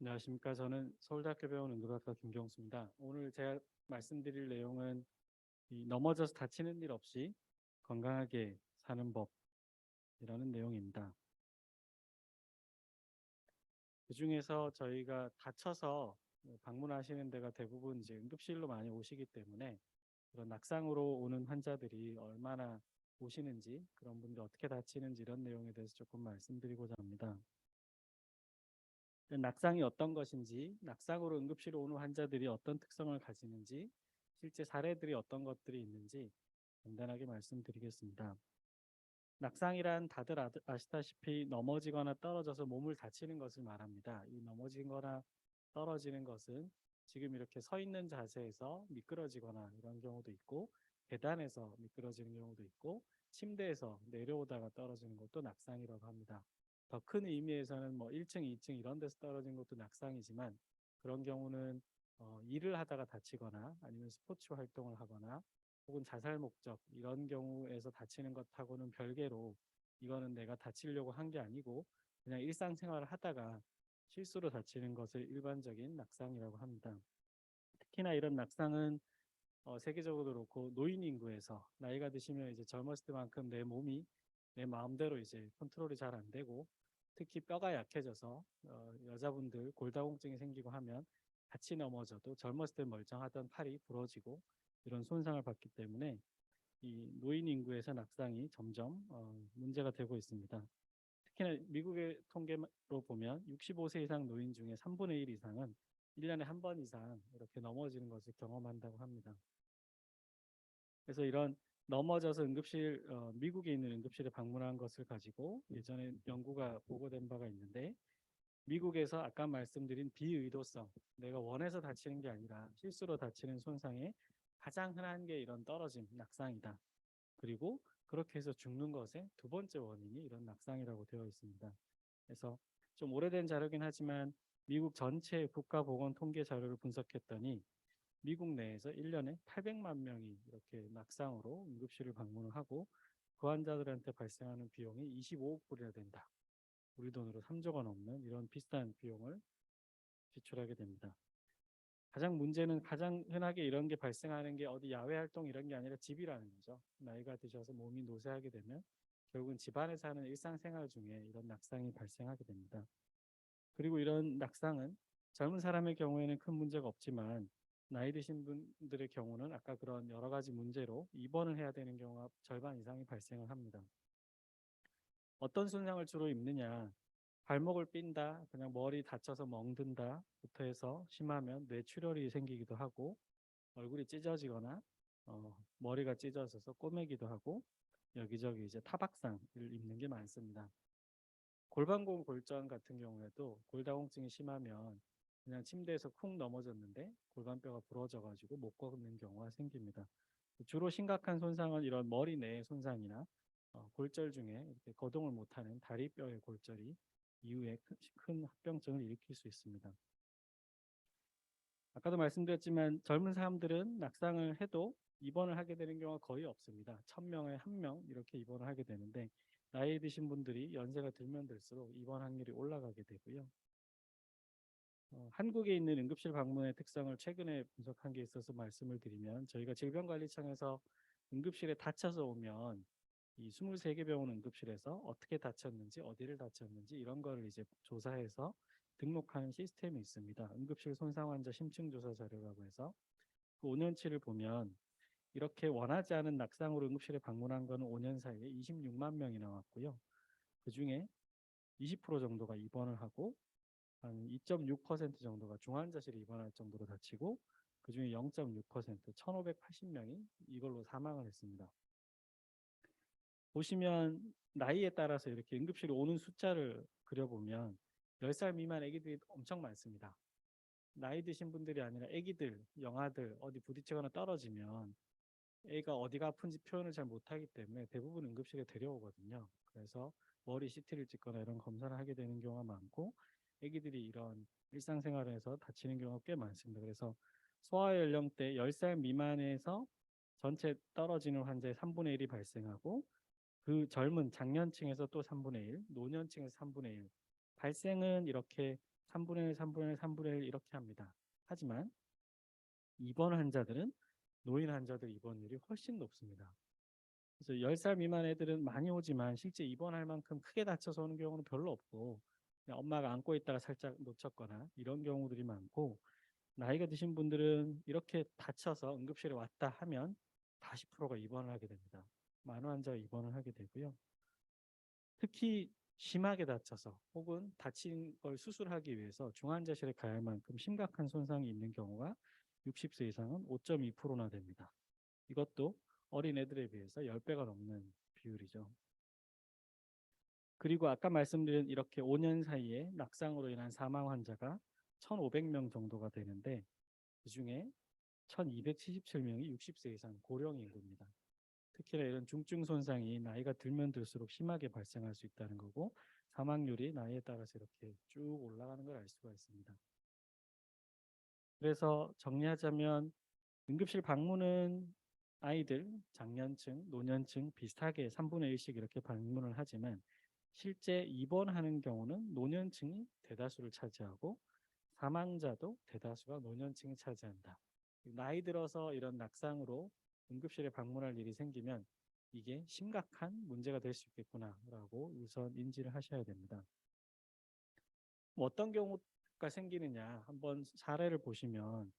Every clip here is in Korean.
안녕하십니까. 저는 서울대학교 배운 응급의학과 김경수입니다. 오늘 제가 말씀드릴 내용은 이 넘어져서 다치는 일 없이 건강하게 사는 법이라는 내용입니다. 그중에서 저희가 다쳐서 방문하시는 데가 대부분 이제 응급실로 많이 오시기 때문에 그런 낙상으로 오는 환자들이 얼마나 오시는지, 그런 분들이 어떻게 다치는지 이런 내용에 대해서 조금 말씀드리고자 합니다. 낙상이 어떤 것인지, 낙상으로 응급실에 오는 환자들이 어떤 특성을 가지는지, 실제 사례들이 어떤 것들이 있는지 간단하게 말씀드리겠습니다. 낙상이란 다들 아시다시피 넘어지거나 떨어져서 몸을 다치는 것을 말합니다. 이 넘어지거나 떨어지는 것은 지금 이렇게 서 있는 자세에서 미끄러지거나 이런 경우도 있고, 계단에서 미끄러지는 경우도 있고, 침대에서 내려오다가 떨어지는 것도 낙상이라고 합니다. 더 큰 의미에서는 뭐 1층, 2층 이런 데서 떨어진 것도 낙상이지만, 그런 경우는 일을 하다가 다치거나 아니면 스포츠 활동을 하거나 혹은 자살 목적 이런 경우에서 다치는 것하고는 별개로, 이거는 내가 다치려고 한 게 아니고 그냥 일상생활을 하다가 실수로 다치는 것을 일반적인 낙상이라고 합니다. 특히나 이런 낙상은 세계적으로도 그렇고 노인 인구에서, 나이가 드시면 이제 젊었을 때만큼 내 몸이 내 마음대로 이제 컨트롤이 잘 안 되고, 특히 뼈가 약해져서 여자분들 골다공증이 생기고 하면 같이 넘어져도 젊었을 때 멀쩡하던 팔이 부러지고 이런 손상을 받기 때문에 이 노인 인구에서 낙상이 점점 문제가 되고 있습니다. 특히나 미국의 통계로 보면 65세 이상 노인 중에 3분의 1 이상은 1년에 한 번 이상 이렇게 넘어지는 것을 경험한다고 합니다. 그래서 이런 넘어져서 응급실, 미국에 있는 응급실에 방문한 것을 가지고 예전에 연구가 보고된 바가 있는데, 미국에서 아까 말씀드린 비의도성, 내가 원해서 다치는 게 아니라 실수로 다치는 손상의 가장 흔한 게 이런 떨어짐, 낙상이다. 그리고 그렇게 해서 죽는 것의 두 번째 원인이 이런 낙상이라고 되어 있습니다. 그래서 좀 오래된 자료긴 하지만 미국 전체 국가보건 통계 자료를 분석했더니 미국 내에서 1년에 800만 명이 이렇게 낙상으로 응급실을 방문을 하고, 그 환자들한테 발생하는 비용이 25억 불이나 된다. 우리 돈으로 3조가 넘는 이런 비싼 비용을 지출하게 됩니다. 가장 흔하게 이런 게 발생하는 게 어디 야외 활동 이런 게 아니라 집이라는 거죠. 나이가 드셔서 몸이 노쇠하게 되면 결국은 집안에서 하는 일상생활 중에 이런 낙상이 발생하게 됩니다. 그리고 이런 낙상은 젊은 사람의 경우에는 큰 문제가 없지만, 나이 드신 분들의 경우는 아까 그런 여러 가지 문제로 입원을 해야 되는 경우가 절반 이상이 발생을 합니다. 어떤 손상을 주로 입느냐? 발목을 삔다, 그냥 머리 다쳐서 멍든다부터 해서 심하면 뇌출혈이 생기기도 하고, 얼굴이 찢어지거나 머리가 찢어져서 꼬매기도 하고, 여기저기 이제 타박상을 입는 게 많습니다. 골반골 골절 같은 경우에도 골다공증이 심하면 그냥 침대에서 쿵 넘어졌는데 골반뼈가 부러져 가지고 못 걷는 경우가 생깁니다. 주로 심각한 손상은 이런 머리 내 손상이나 골절 중에 이렇게 거동을 못하는 다리뼈의 골절이 이후에 큰 합병증을 일으킬 수 있습니다. 아까도 말씀드렸지만 젊은 사람들은 낙상을 해도 입원을 하게 되는 경우가 거의 없습니다. 1000명에 1명 이렇게 입원을 하게 되는데, 나이 드신 분들이 연세가 들면 들수록 입원 확률이 올라가게 되고요. 한국에 있는 응급실 방문의 특성을 최근에 분석한 게 있어서 말씀을 드리면, 저희가 질병관리청에서 응급실에 다쳐서 오면 이 23개 병원 응급실에서 어떻게 다쳤는지, 어디를 다쳤는지 이런 거를 이제 조사해서 등록하는 시스템이 있습니다. 응급실 손상 환자 심층 조사 자료라고 해서 그 5년치를 보면, 이렇게 원하지 않은 낙상으로 응급실에 방문한 거는 5년 사이에 26만 명이 나왔고요. 그중에 20% 정도가 입원을 하고 한 2.6% 정도가 중환자실에 입원할 정도로 다치고, 그중에 0.6% 1,580명이 이걸로 사망을 했습니다. 보시면 나이에 따라서 이렇게 응급실에 오는 숫자를 그려보면 10살 미만 아기들이 엄청 많습니다. 나이 드신 분들이 아니라 아기들, 영아들 어디 부딪히거나 떨어지면 애가 어디가 아픈지 표현을 잘 못하기 때문에 대부분 응급실에 데려오거든요. 그래서 머리 CT를 찍거나 이런 검사를 하게 되는 경우가 많고, 아기들이 이런 일상생활에서 다치는 경우가 꽤 많습니다. 그래서 소아연령대 10살 미만에서 전체 떨어지는 환자의 3분의 1이 발생하고, 그 젊은 장년층에서 또 3분의 1, 노년층에서 3분의 1, 발생은 이렇게 3분의 1, 3분의 1, 3분의 1 이렇게 합니다. 하지만 입원 환자들은 노인 환자들 입원율이 훨씬 높습니다. 그래서 10살 미만 애들은 많이 오지만 실제 입원할 만큼 크게 다쳐서 오는 경우는 별로 없고 그냥 엄마가 안고 있다가 살짝 놓쳤거나 이런 경우들이 많고 나이가 드신 분들은 이렇게 다쳐서 응급실에 왔다 하면 40%가 입원을 하게 됩니다. 많은 환자가 입원을 하게 되고요. 특히 심하게 다쳐서 혹은 다친 걸 수술하기 위해서 중환자실에 가야 할 만큼 심각한 손상이 있는 경우가 60세 이상은 5.2%나 됩니다. 이것도 어린 애들에 비해서 10배가 넘는 비율이죠. 그리고 아까 말씀드린 이렇게 5년 사이에 낙상으로 인한 사망 환자가 1,500명 정도가 되는데 그중에 1,277명이 60세 이상 고령 인구입니다. 특히나 이런 중증 손상이 나이가 들면 들수록 심하게 발생할 수 있다는 거고 사망률이 나이에 따라서 이렇게 쭉 올라가는 걸 알 수가 있습니다. 그래서 정리하자면 응급실 방문은 아이들, 장년층, 노년층 비슷하게 3분의 1씩 이렇게 방문을 하지만 실제 입원하는 경우는 노년층이 대다수를 차지하고 사망자도 대다수가 노년층이 차지한다. 나이 들어서 이런 낙상으로 응급실에 방문할 일이 생기면 이게 심각한 문제가 될 수 있겠구나라고 우선 인지를 하셔야 됩니다. 어떤 경우가 생기느냐 한번 사례를 보시면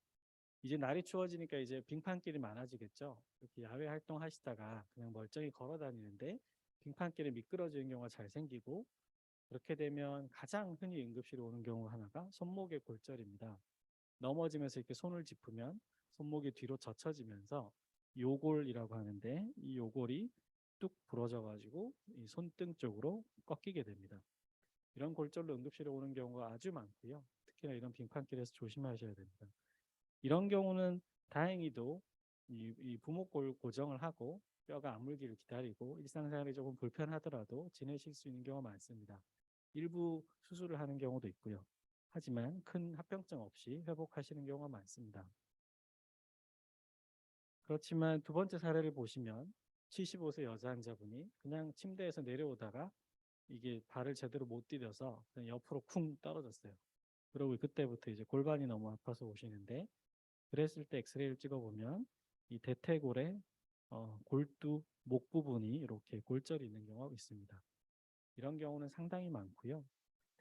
이제 날이 추워지니까 이제 빙판길이 많아지겠죠. 이렇게 야외 활동하시다가 그냥 멀쩡히 걸어 다니는데 빙판길에 미끄러지는 경우가 잘 생기고 그렇게 되면 가장 흔히 응급실에 오는 경우 하나가 손목의 골절입니다. 넘어지면서 이렇게 손을 짚으면 손목이 뒤로 젖혀지면서 요골이라고 하는데 이 요골이 뚝 부러져 가지고 이 손등 쪽으로 꺾이게 됩니다. 이런 골절로 응급실에 오는 경우가 아주 많고요. 특히나 이런 빙판길에서 조심하셔야 됩니다. 이런 경우는 다행히도 이 부목골 고정을 하고 뼈가 아물기를 기다리고 일상생활이 조금 불편하더라도 지내실 수 있는 경우가 많습니다. 일부 수술을 하는 경우도 있고요. 하지만 큰 합병증 없이 회복하시는 경우가 많습니다. 그렇지만 두 번째 사례를 보시면 75세 여자 환자분이 그냥 침대에서 내려오다가 이게 발을 제대로 못 디뎌서 그냥 옆으로 쿵 떨어졌어요. 그리고 그때부터 이제 골반이 너무 아파서 오시는데 그랬을 때 엑스레이를 찍어보면 이 대퇴골의 골두 목 부분이 이렇게 골절이 있는 경우가 있습니다. 이런 경우는 상당히 많고요.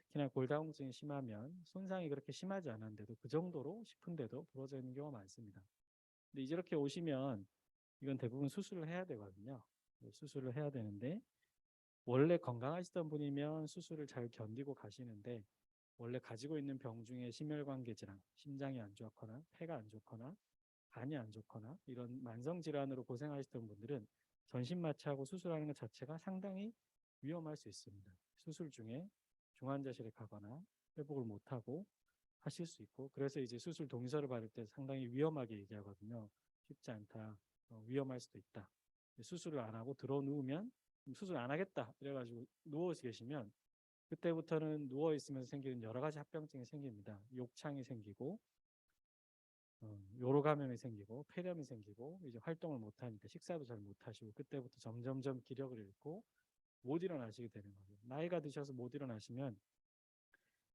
특히나 골다공증이 심하면 손상이 그렇게 심하지 않았는데도 그 정도로 싶은데도 부러져 있는 경우가 많습니다. 근데 이제 이렇게 오시면 이건 대부분 수술을 해야 되거든요. 수술을 해야 되는데 원래 건강하시던 분이면 수술을 잘 견디고 가시는데 원래 가지고 있는 병 중에 심혈관계 질환, 심장이 안 좋거나 폐가 안 좋거나 간이 안 좋거나 이런 만성 질환으로 고생하시던 분들은 전신 마취하고 수술하는 것 자체가 상당히 위험할 수 있습니다. 수술 중에 중환자실에 가거나 회복을 못하고 하실 수 있고 그래서 이제 수술 동의서를 받을 때 상당히 위험하게 얘기하거든요. 쉽지 않다. 위험할 수도 있다. 수술을 안 하고 들어 누우면 수술 안 하겠다 이래가지고 누워 계시면 그때부터는 누워 있으면서 생기는 여러 가지 합병증이 생깁니다. 욕창이 생기고 요로 감염이 생기고 폐렴이 생기고 이제 활동을 못 하니까 식사도 잘 못 하시고 그때부터 점점점 기력을 잃고 못 일어나시게 되는 거예요. 나이가 드셔서 못 일어나시면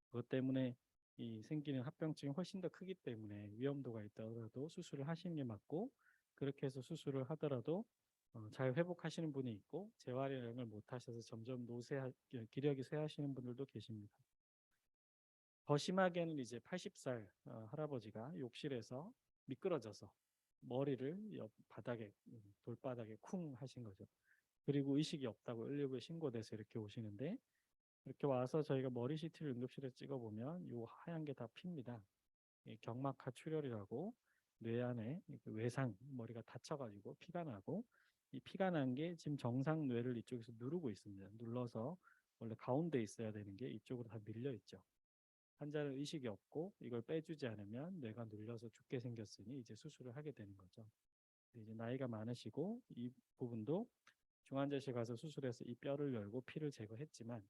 그것 때문에 이 생기는 합병증이 훨씬 더 크기 때문에 위험도가 있더라도 수술을 하시는 게 맞고 그렇게 해서 수술을 하더라도 잘 회복하시는 분이 있고 재활용을 못 하셔서 점점 기력이 쇠하시는 분들도 계십니다. 더 심하게는 이제 80살 할아버지가 욕실에서 미끄러져서 머리를 옆 바닥에 돌바닥에 쿵 하신 거죠. 그리고 의식이 없다고 119에 신고돼서 이렇게 오시는데 이렇게 와서 저희가 머리 CT를 응급실에 찍어보면 이 하얀 게 다 피입니다. 경막하 출혈이라고 뇌 안에 외상 머리가 다쳐가지고 피가 나고 이 피가 난 게 지금 정상 뇌를 이쪽에서 누르고 있습니다. 눌러서 원래 가운데 있어야 되는 게 이쪽으로 다 밀려 있죠. 환자는 의식이 없고 이걸 빼주지 않으면 뇌가 눌려서 죽게 생겼으니 이제 수술을 하게 되는 거죠. 이제 나이가 많으시고 이 부분도 중환자실 가서 수술해서 이 뼈를 열고 피를 제거했지만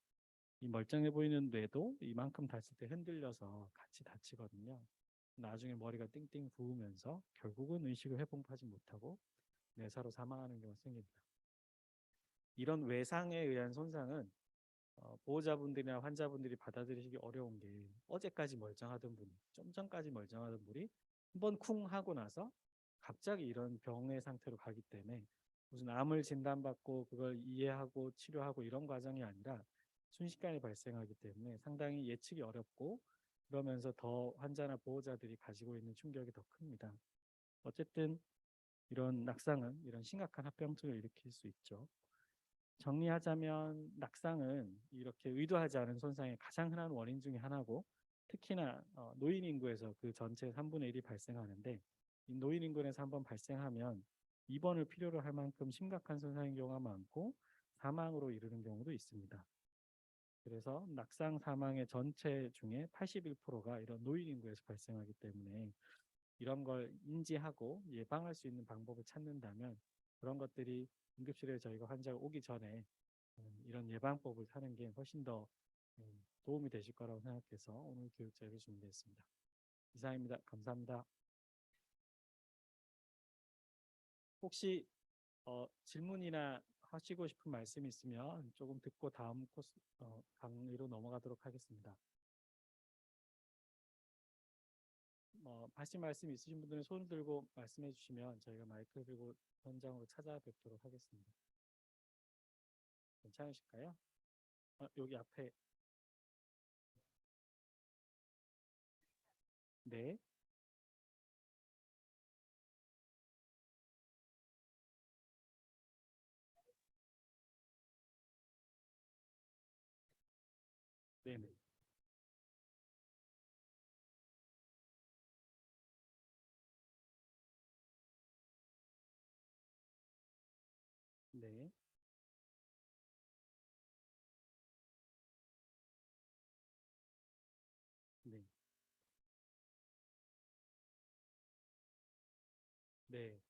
이 멀쩡해 보이는 뇌도 이만큼 다칠 때 흔들려서 같이 다치거든요. 나중에 머리가 띵띵 부으면서 결국은 의식을 회복하지 못하고 뇌사로 사망하는 경우가 생깁니다. 이런 외상에 의한 손상은 보호자분들이나 환자분들이 받아들이시기 어려운 게 어제까지 멀쩡하던 분이 좀 전까지 멀쩡하던 분이 한번 쿵 하고 나서 갑자기 이런 병의 상태로 가기 때문에 무슨 암을 진단받고 그걸 이해하고 치료하고 이런 과정이 아니라 순식간에 발생하기 때문에 상당히 예측이 어렵고 그러면서 더 환자나 보호자들이 가지고 있는 충격이 더 큽니다. 어쨌든 이런 낙상은 이런 심각한 합병증을 일으킬 수 있죠. 정리하자면 낙상은 이렇게 의도하지 않은 손상의 가장 흔한 원인 중에 하나고 특히나 노인 인구에서 그 전체 3분의 1이 발생하는데 이 노인 인구에서 한번 발생하면 입원을 필요로 할 만큼 심각한 손상인 경우가 많고 사망으로 이르는 경우도 있습니다. 그래서 낙상 사망의 전체 중에 81%가 이런 노인 인구에서 발생하기 때문에 이런 걸 인지하고 예방할 수 있는 방법을 찾는다면 그런 것들이 응급실에 저희가 환자가 오기 전에 이런 예방법을 하는 게 훨씬 더 도움이 되실 거라고 생각해서 오늘 교육 자료를 준비했습니다. 이상입니다. 감사합니다. 혹시 질문이나 하시고 싶은 말씀이 있으면 조금 듣고 다음 코스 강의로 넘어가도록 하겠습니다. 하실 말씀 있으신 분들은 손 들고 말씀해 주시면 저희가 마이크 들고 현장으로 찾아뵙도록 하겠습니다. 괜찮으실까요? 여기 앞에. 네. 네네. 네. 네. 네.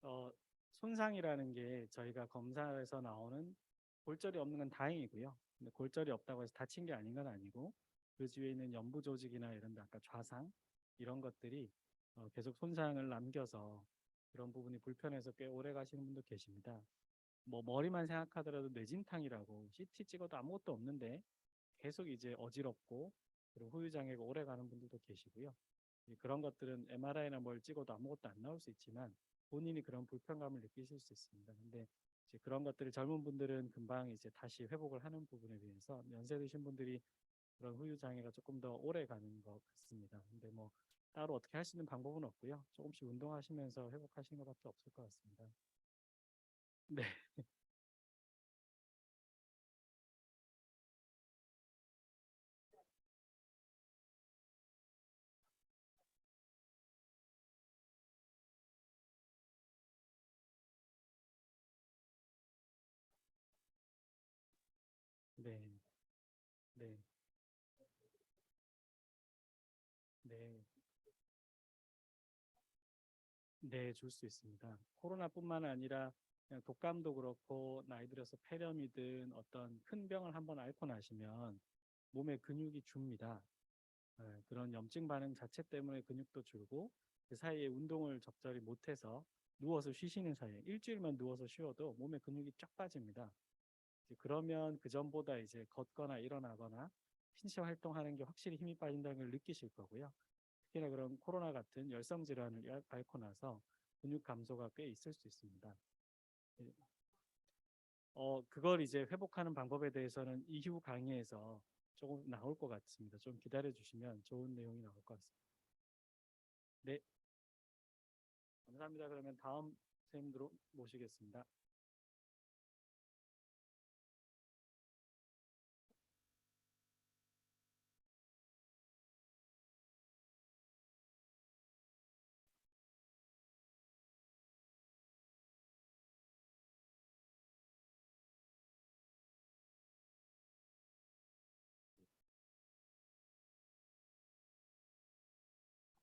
어, 손상이라는 게 저희가 검사에서 나오는 골절이 없는 건 다행이고요. 근데 골절이 없다고 해서 다친 게 아닌 건 아니고 그 주위에 있는 연부 조직이나 이런 데 아까 좌상 이런 것들이 계속 손상을 남겨서 그런 부분이 불편해서 꽤 오래 가시는 분도 계십니다. 뭐 머리만 생각하더라도 뇌진탕이라고 CT 찍어도 아무것도 없는데 계속 이제 어지럽고 그리고 후유 장애가 오래 가는 분들도 계시고요. 그런 것들은 MRI나 뭘 찍어도 아무것도 안 나올 수 있지만 본인이 그런 불편감을 느끼실 수 있습니다. 근데 이제 그런 것들을 젊은 분들은 금방 이제 다시 회복을 하는 부분에 비해서 연세 드신 분들이 그런 후유 장애가 조금 더 오래 가는 것 같습니다. 근데 뭐 따로 어떻게 할 수 있는 방법은 없고요. 조금씩 운동하시면서 회복하시는 것밖에 없을 것 같습니다. 네, 네, 네, 네. 네, 줄 수 있습니다. 코로나뿐만 아니라 그냥 독감도 그렇고 나이 들어서 폐렴이든 어떤 큰 병을 한번 앓고 나시면 몸에 근육이 줍니다. 그런 염증 반응 자체 때문에 근육도 줄고 그 사이에 운동을 적절히 못해서 누워서 쉬시는 사이에 일주일만 누워서 쉬어도 몸에 근육이 쫙 빠집니다. 이제 그러면 그 전보다 이제 걷거나 일어나거나 신체 활동하는 게 확실히 힘이 빠진다는 걸 느끼실 거고요. 특히나 그런 코로나 같은 열성 질환을 앓고 나서 근육 감소가 꽤 있을 수 있습니다. 예. 그걸 이제 회복하는 방법에 대해서는 이후 강의에서 조금 나올 것 같습니다. 좀 기다려 주시면 좋은 내용이 나올 것 같습니다. 네, 감사합니다. 그러면 다음 선생님으로 모시겠습니다.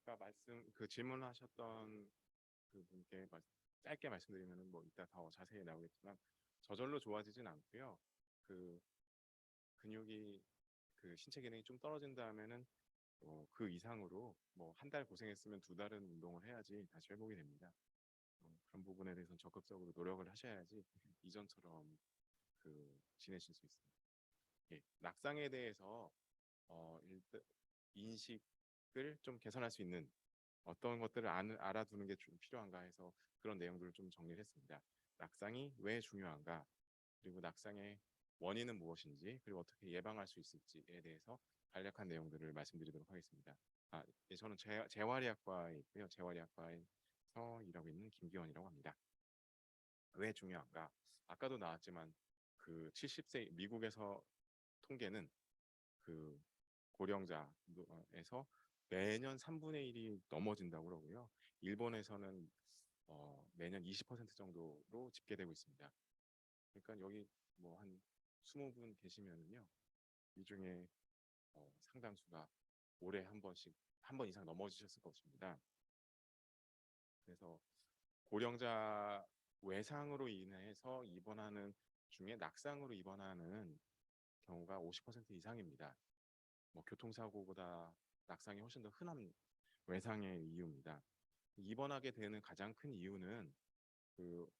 아까 질문하셨던 그 분께 짧게 말씀드리면은 뭐 이따 더 자세히 나오겠지만 저절로 좋아지진 않고요. 그 근육이 그 신체 기능이 좀 떨어진다면은 그 이상으로 뭐 한 달 고생했으면 두 달은 운동을 해야지 다시 회복이 됩니다. 그런 부분에 대해서는 적극적으로 노력을 하셔야지 이전처럼 그 지내실 수 있습니다. 낙상에 대해서 일단 인식을 좀 개선할 수 있는 어떤 것들을 알아두는 게 좀 필요한가 해서 그런 내용들을 좀 정리를 했습니다. 낙상이 왜 중요한가, 그리고 낙상의 원인은 무엇인지, 그리고 어떻게 예방할 수 있을지에 대해서 간략한 내용들을 말씀드리도록 하겠습니다. 예, 저는 재활의학과에 있고요. 재활의학과에서 일하고 있는 김기원이라고 합니다. 왜 중요한가? 아까도 나왔지만 그 70세 미국에서 통계는 그 고령자에서 매년 3분의 1이 넘어진다고 그러고요. 일본에서는 매년 20% 정도로 집계되고 있습니다. 그러니까 여기 뭐 한 20분 계시면은요. 이 중에 상당수가 올해 한 번 이상 넘어지셨을 것입니다. 그래서 고령자 외상으로 인해서 입원하는 중에 낙상으로 입원하는 경우가 50% 이상입니다. 뭐 교통사고보다 낙상이 훨씬 더 흔한 외상의 이유입니다. 입원하게 되는 가장 큰 이유는 그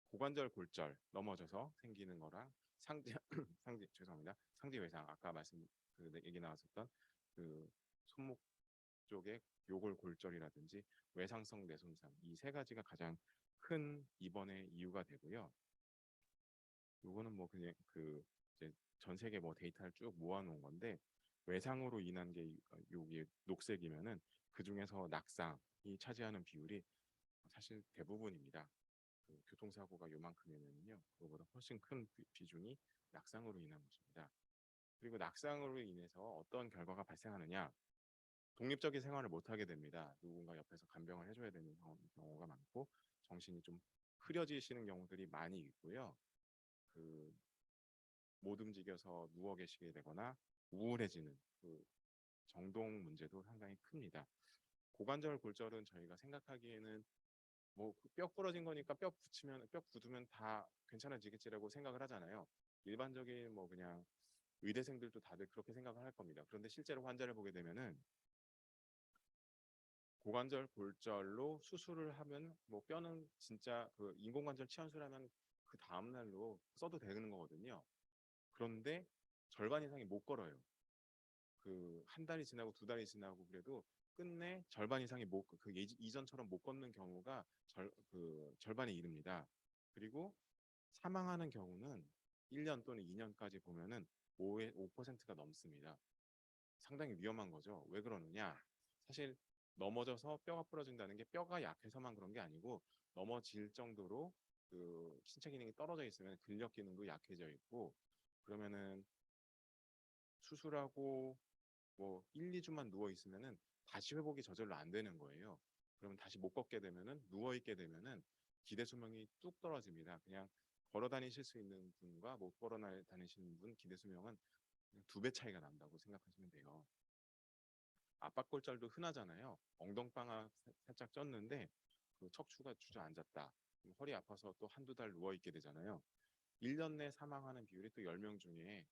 고관절 골절 넘어져서 생기는 거랑 상지 상지 죄송합니다. 상지 외상 아까 얘기 나왔었던 그 손목 쪽의 요골 골절이라든지 외상성 뇌손상 이 세 가지가 가장 큰 입원의 이유가 되고요. 요거는 뭐 그냥 이제 전 세계 뭐 데이터를 쭉 모아놓은 건데 외상으로 인한 게 여기 녹색이면은 그 중에서 낙상이 차지하는 비율이 사실 대부분입니다. 그 교통사고가 요만큼이면요, 그거보다 훨씬 큰 비중이 낙상으로 인한 것입니다. 그리고 낙상으로 인해서 어떤 결과가 발생하느냐? 독립적인 생활을 못하게 됩니다. 누군가 옆에서 간병을 해줘야 되는 경우가 많고 정신이 좀 흐려지시는 경우들이 많이 있고요. 못 움직여서 누워 계시게 되거나 우울해지는 그 정동 문제도 상당히 큽니다. 고관절 골절은 저희가 생각하기에는 뭐 뼈 부러진 거니까 뼈 굳으면 다 괜찮아지겠지라고 생각을 하잖아요. 일반적인 뭐 그냥 의대생들도 다들 그렇게 생각을 할 겁니다. 그런데 실제로 환자를 보게 되면은 고관절 골절로 수술을 하면 뭐 뼈는 진짜 그 인공관절 치환술을 하면 그 다음 날로 써도 되는 거거든요. 그런데 절반 이상이 못 걸어요. 그 한 달이 지나고 두 달이 지나고 그래도 끝내 절반 이상이 이전처럼 못 걷는 경우가 절반에 이릅니다. 그리고 사망하는 경우는 1년 또는 2년까지 보면은 5%가 넘습니다. 상당히 위험한 거죠. 왜 그러느냐? 사실 넘어져서 뼈가 부러진다는 게 뼈가 약해서만 그런 게 아니고 넘어질 정도로 그 신체 기능이 떨어져 있으면 근력 기능도 약해져 있고 그러면은 수술하고 뭐 1, 2주만 누워 있으면은 다시 회복이 저절로 안 되는 거예요. 그러면 다시 못 걷게 되면은 누워 있게 되면은 기대 수명이 뚝 떨어집니다. 그냥 걸어 다니실 수 있는 분과 못 걸어 다니시는 분 기대 수명은 2배 차이가 난다고 생각하시면 돼요. 압박골절도 흔하잖아요. 엉덩방아 살짝 쪘는데 그 척추가 주저앉았다. 허리 아파서 또 한두 달 누워 있게 되잖아요. 1년 내 사망하는 비율이 또 10명 중에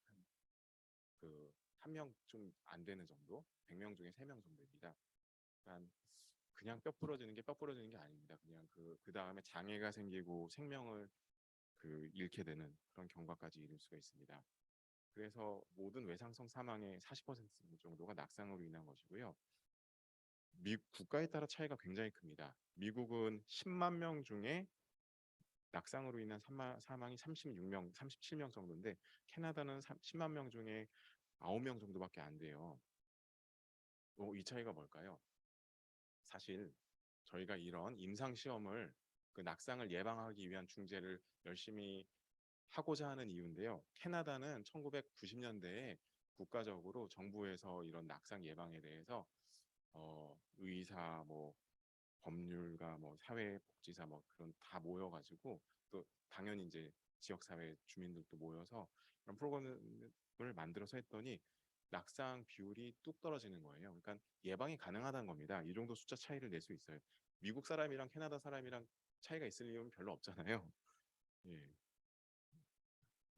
그 1명 좀 안 되는 정도, 100명 중에 3명 정도입니다. 그러니까 그냥 뼈 부러지는 게 뼈 부러지는 게 아닙니다. 그냥 그 다음에 장애가 생기고 생명을 잃게 되는 그런 경과까지 이룰 수가 있습니다. 그래서 모든 외상성 사망의 40% 정도가 낙상으로 인한 것이고요. 미국 국가에 따라 차이가 굉장히 큽니다. 미국은 10만 명 중에 낙상으로 인한 사망이 36명, 37명 정도인데 캐나다는 10만 명 중에 9명 정도밖에 안 돼요. 이 차이가 뭘까요? 사실 저희가 이런 임상 시험을 그 낙상을 예방하기 위한 중재를 열심히 하고자 하는 이유인데요. 캐나다는 1990년대에 국가적으로 정부에서 이런 낙상 예방에 대해서 의사, 뭐 법률가, 뭐 사회복지사 뭐 그런 다 모여가지고 또 당연히 이제 지역사회 주민들도 모여서 그런 프로그램을 만들어서 했더니 낙상 비율이 뚝 떨어지는 거예요. 그러니까 예방이 가능하다는 겁니다. 이 정도 숫자 차이를 낼 수 있어요. 미국 사람이랑 캐나다 사람이랑 차이가 있을 이유는 별로 없잖아요. 예,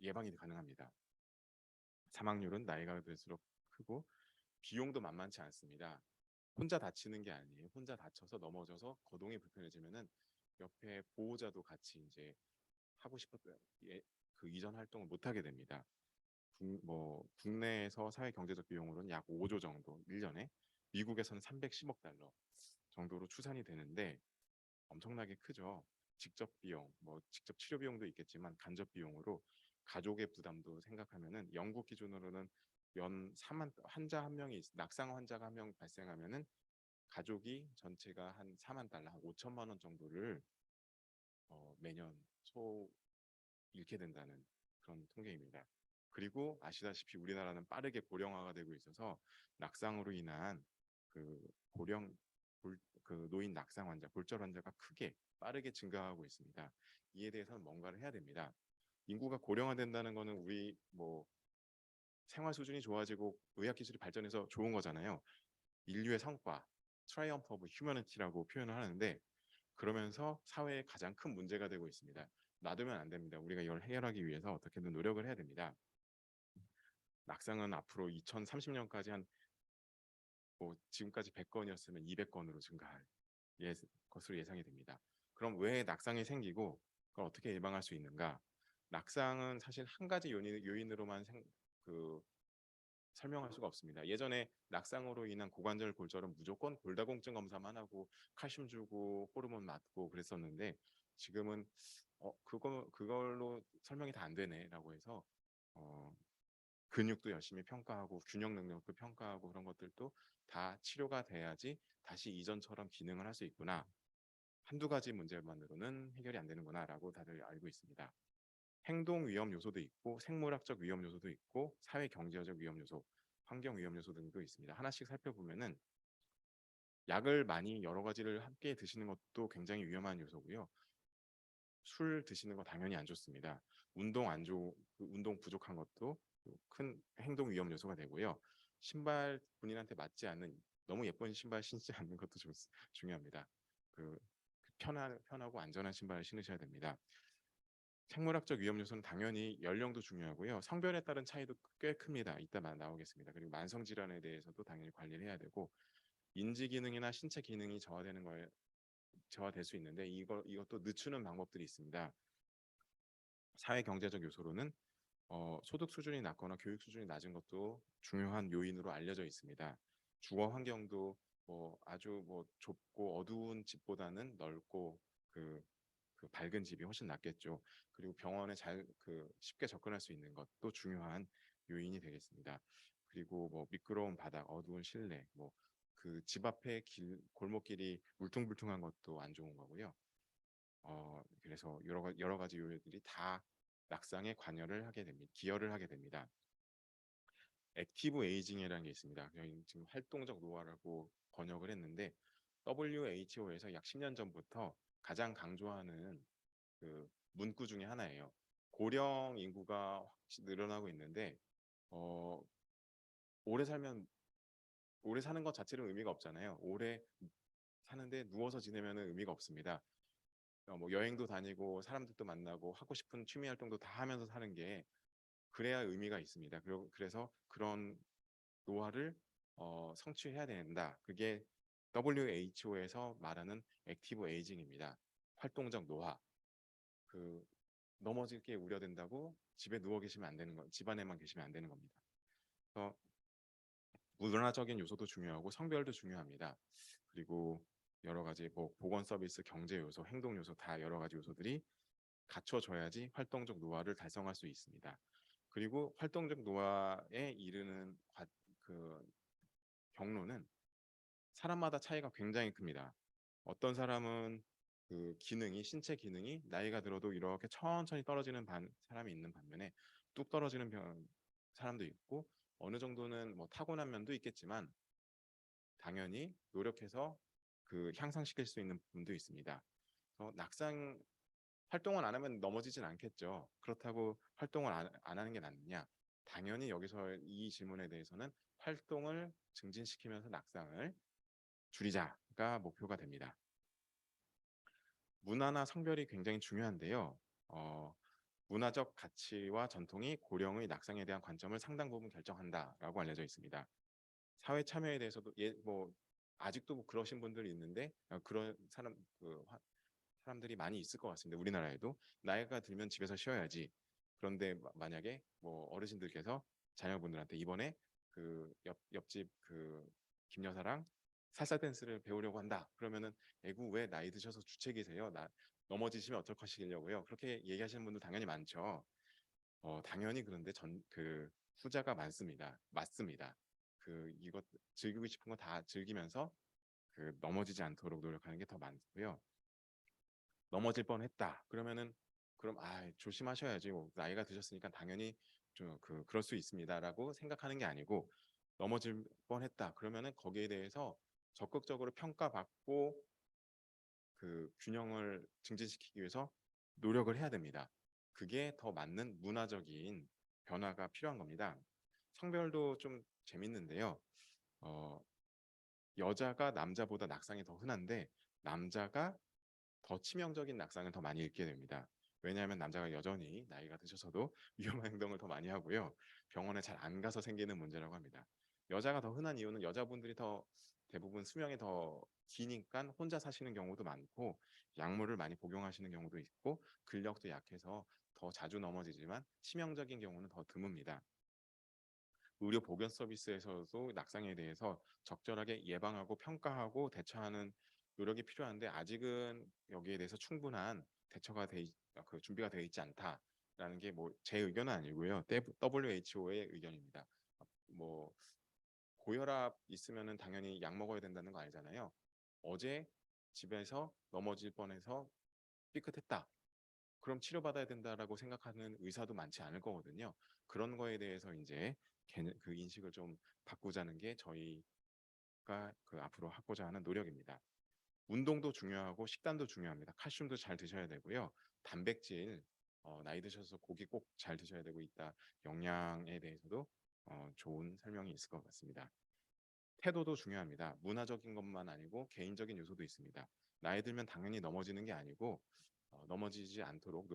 예방이 가능합니다. 사망률은 나이가 들수록 크고 비용도 만만치 않습니다. 혼자 다치는 게 아니에요. 혼자 다쳐서 넘어져서 거동이 불편해지면은 옆에 보호자도 같이 이제 하고 싶었던 그 이전 활동을 못 하게 됩니다. 국내에서 사회 경제적 비용으로는 약 5조 정도 1년에, 미국에서는 310억 달러 정도로 추산이 되는데 엄청나게 크죠. 직접 비용, 직접 치료 비용도 있겠지만 간접 비용으로 가족의 부담도 생각하면은 영국 기준으로는 연 4만 환자 한 명이 낙상 환자가 한 명 발생하면은 가족이 전체가 한 4만 달러, 한 5천만 원 정도를 매년 잃게 된다는 그런 통계입니다. 그리고 아시다시피 우리나라는 빠르게 고령화가 되고 있어서 낙상으로 인한 그 고령 그 노인 낙상 환자, 골절 환자가 크게 빠르게 증가하고 있습니다. 이에 대해서는 뭔가를 해야 됩니다. 인구가 고령화된다는 거는 우리 생활 수준이 좋아지고 의학 기술이 발전해서 좋은 거잖아요. 인류의 성과, 트라이엄프 오브 휴머니티라고 표현을 하는데 그러면서 사회에 가장 큰 문제가 되고 있습니다. 놔두면 안 됩니다. 우리가 이걸 해결하기 위해서 어떻게든 노력을 해야 됩니다. 낙상은 앞으로 2030년까지 지금까지 100건이었으면 200건으로 증가할 것으로 예상이 됩니다. 그럼 왜 낙상이 생기고 그걸 어떻게 예방할 수 있는가? 낙상은 사실 한 가지 요인으로만 설명할 수가 없습니다. 예전에 낙상으로 인한 고관절 골절은 무조건 골다공증 검사만 하고 칼슘 주고 호르몬 맞고 그랬었는데 지금은 그걸로 설명이 다 안 되네라고 해서 근육도 열심히 평가하고 균형 능력도 평가하고 그런 것들도 다 치료가 돼야지 다시 이전처럼 기능을 할 수 있구나. 한두 가지 문제만으로는 해결이 안 되는구나라고 다들 알고 있습니다. 행동 위험 요소도 있고 생물학적 위험 요소도 있고 사회 경제적 위험 요소, 환경 위험 요소 등도 있습니다. 하나씩 살펴보면은 약을 많이 여러 가지를 함께 드시는 것도 굉장히 위험한 요소고요. 술 드시는 거 당연히 안 좋습니다. 운동 부족한 것도 큰 행동 위험 요소가 되고요. 신발 본인한테 맞지 않는 너무 예쁜 신발 신지 않는 것도 좀 중요합니다. 편하고 안전한 신발을 신으셔야 됩니다. 생물학적 위험 요소는 당연히 연령도 중요하고요. 성별에 따른 차이도 꽤 큽니다. 이따 나오겠습니다. 그리고 만성 질환에 대해서도 당연히 관리를 해야 되고 인지 기능이나 신체 기능이 저하될 수 있는데 이것도 늦추는 방법들이 있습니다. 사회 경제적 요소로는 소득 수준이 낮거나 교육 수준이 낮은 것도 중요한 요인으로 알려져 있습니다. 주거 환경도 아주 좁고 어두운 집보다는 넓고 밝은 집이 훨씬 낫겠죠. 그리고 병원에 쉽게 접근할 수 있는 것도 중요한 요인이 되겠습니다. 그리고 미끄러운 바닥, 어두운 실내, 집 앞에 골목길이 울퉁불퉁한 것도 안 좋은 거고요. 그래서 여러 가지 요인들이 다 낙상에 기여를 하게 됩니다. 액티브 에이징이라는 게 있습니다. 지금 활동적 노화라고 번역을 했는데 WHO에서 약 10년 전부터 가장 강조하는 문구 중에 하나예요. 고령 인구가 확실히 늘어나고 있는데 오래 사는 것 자체는 의미가 없잖아요. 오래 사는데 누워서 지내면 의미가 없습니다. 여행도 다니고 사람들도 만나고 하고 싶은 취미 활동도 다 하면서 사는 게 그래야 의미가 있습니다. 그래서 그런 노화를 성취해야 된다. 그게 WHO에서 말하는 액티브 에이징입니다. 활동적 노화. 넘어질 게 우려된다고 집에 누워 계시면 안 되는 집 안에만 계시면 안 되는 겁니다. 그래서 문화적인 요소도 중요하고 성별도 중요합니다. 그리고 여러 가지 보건 서비스, 경제 요소, 행동 요소 다 여러 가지 요소들이 갖춰져야지 활동적 노화를 달성할 수 있습니다. 그리고 활동적 노화에 이르는 경로는 사람마다 차이가 굉장히 큽니다. 어떤 사람은 신체 기능이 나이가 들어도 이렇게 천천히 떨어지는 사람이 있는 반면에 뚝 떨어지는 사람도 있고 어느 정도는 타고난 면도 있겠지만 당연히 노력해서 향상시킬 수 있는 부분도 있습니다. 활동을 안 하면 넘어지진 않겠죠. 그렇다고 활동을 안 하는 게 낫느냐? 당연히 여기서 이 질문에 대해서는 활동을 증진시키면서 낙상을 줄이자가 목표가 됩니다. 문화나 성별이 굉장히 중요한데요. 문화적 가치와 전통이 고령의 낙상에 대한 관점을 상당 부분 결정한다라고 알려져 있습니다. 사회 참여에 대해서도 아직도 그러신 분들이 있는데 그런 사람들이 많이 있을 것 같습니다. 우리나라에도 나이가 들면 집에서 쉬어야지. 그런데 만약에 뭐 어르신들께서 자녀분들한테 이번에 그 옆집 그 김 여사랑 살사 댄스를 배우려고 한다. 그러면은 애구 왜 나이 드셔서 주책이세요? 나 넘어지시면 어떡하시려고요? 그렇게 얘기하시는 분들 당연히 많죠. 당연히 그런데 그 후자가 많습니다. 맞습니다. 이것 즐기고 싶은 거 다 즐기면서 넘어지지 않도록 노력하는 게 더 많고요. 넘어질 뻔했다. 그러면은 그럼 조심하셔야지. 뭐, 나이가 드셨으니까 당연히 좀 그럴 수 있습니다라고 생각하는 게 아니고 넘어질 뻔했다. 그러면은 거기에 대해서 적극적으로 평가받고 균형을 증진시키기 위해서 노력을 해야 됩니다. 그게 더 맞는 문화적인 변화가 필요한 겁니다. 성별도 좀 재밌는데요. 어, 여자가 남자보다 낙상이 더 흔한데 남자가 더 치명적인 낙상을 더 많이 입게 됩니다. 왜냐하면 남자가 여전히 나이가 드셔서도 위험한 행동을 더 많이 하고요. 병원에 잘 안 가서 생기는 문제라고 합니다. 여자가 더 흔한 이유는 여자분들이 더 대부분 수명이 더 기니까 혼자 사시는 경우도 많고 약물을 많이 복용하시는 경우도 있고 근력도 약해서 더 자주 넘어지지만 치명적인 경우는 더 드뭅니다. 의료 보건 서비스에서도 낙상에 대해서 적절하게 예방하고 평가하고 대처하는 노력이 필요한데 아직은 여기에 대해서 충분한 대처가 준비가 되어 있지 않다라는 게 뭐 제 의견은 아니고요. WHO의 의견입니다. 뭐 고혈압 있으면은 당연히 약 먹어야 된다는 거 알잖아요. 어제 집에서 넘어질 뻔해서 삐끗했다. 그럼 치료받아야 된다라고 생각하는 의사도 많지 않을 거거든요. 그런 거에 대해서 이제 그 인식을 좀 바꾸자는 게 저희가 앞으로 하고자 하는 노력입니다. 운동도 중요하고 식단도 중요합니다. 칼슘도 잘 드셔야 되고요. 단백질, 나이 드셔서 고기 꼭 잘 드셔야 되고 있다. 영양에 대해서도 좋은 설명이 있을 것 같습니다. 태도도 중요합니다. 문화적인 것만 아니고 개인적인 요소도 있습니다. 나이 들면 당연히 넘어지는 게 아니고 넘어지지 않도록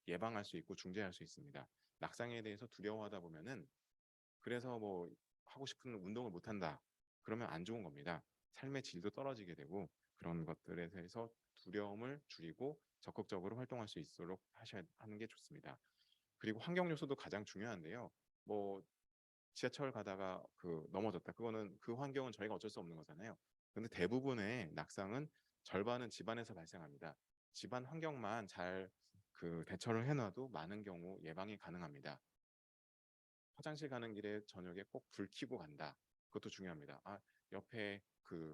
예방할 수 있고 중재할 수 있습니다. 낙상에 대해서 두려워하다 보면은 그래서 뭐 하고 싶은 운동을 못 한다. 그러면 안 좋은 겁니다. 삶의 질도 떨어지게 되고 그런 것들에 대해서 두려움을 줄이고 적극적으로 활동할 수 있도록 하셔야 하는 게 좋습니다. 그리고 환경 요소도 가장 중요한데요. 뭐 지하철 가다가 넘어졌다. 그거는 그 환경은 저희가 어쩔 수 없는 거잖아요. 근데 대부분의 낙상은 절반은 집안에서 발생합니다. 집안 환경만 잘 대처를 해놔도 많은 경우 예방이 가능합니다. 화장실 가는 길에 저녁에 꼭 불 켜고 간다. 그것도 중요합니다. 옆에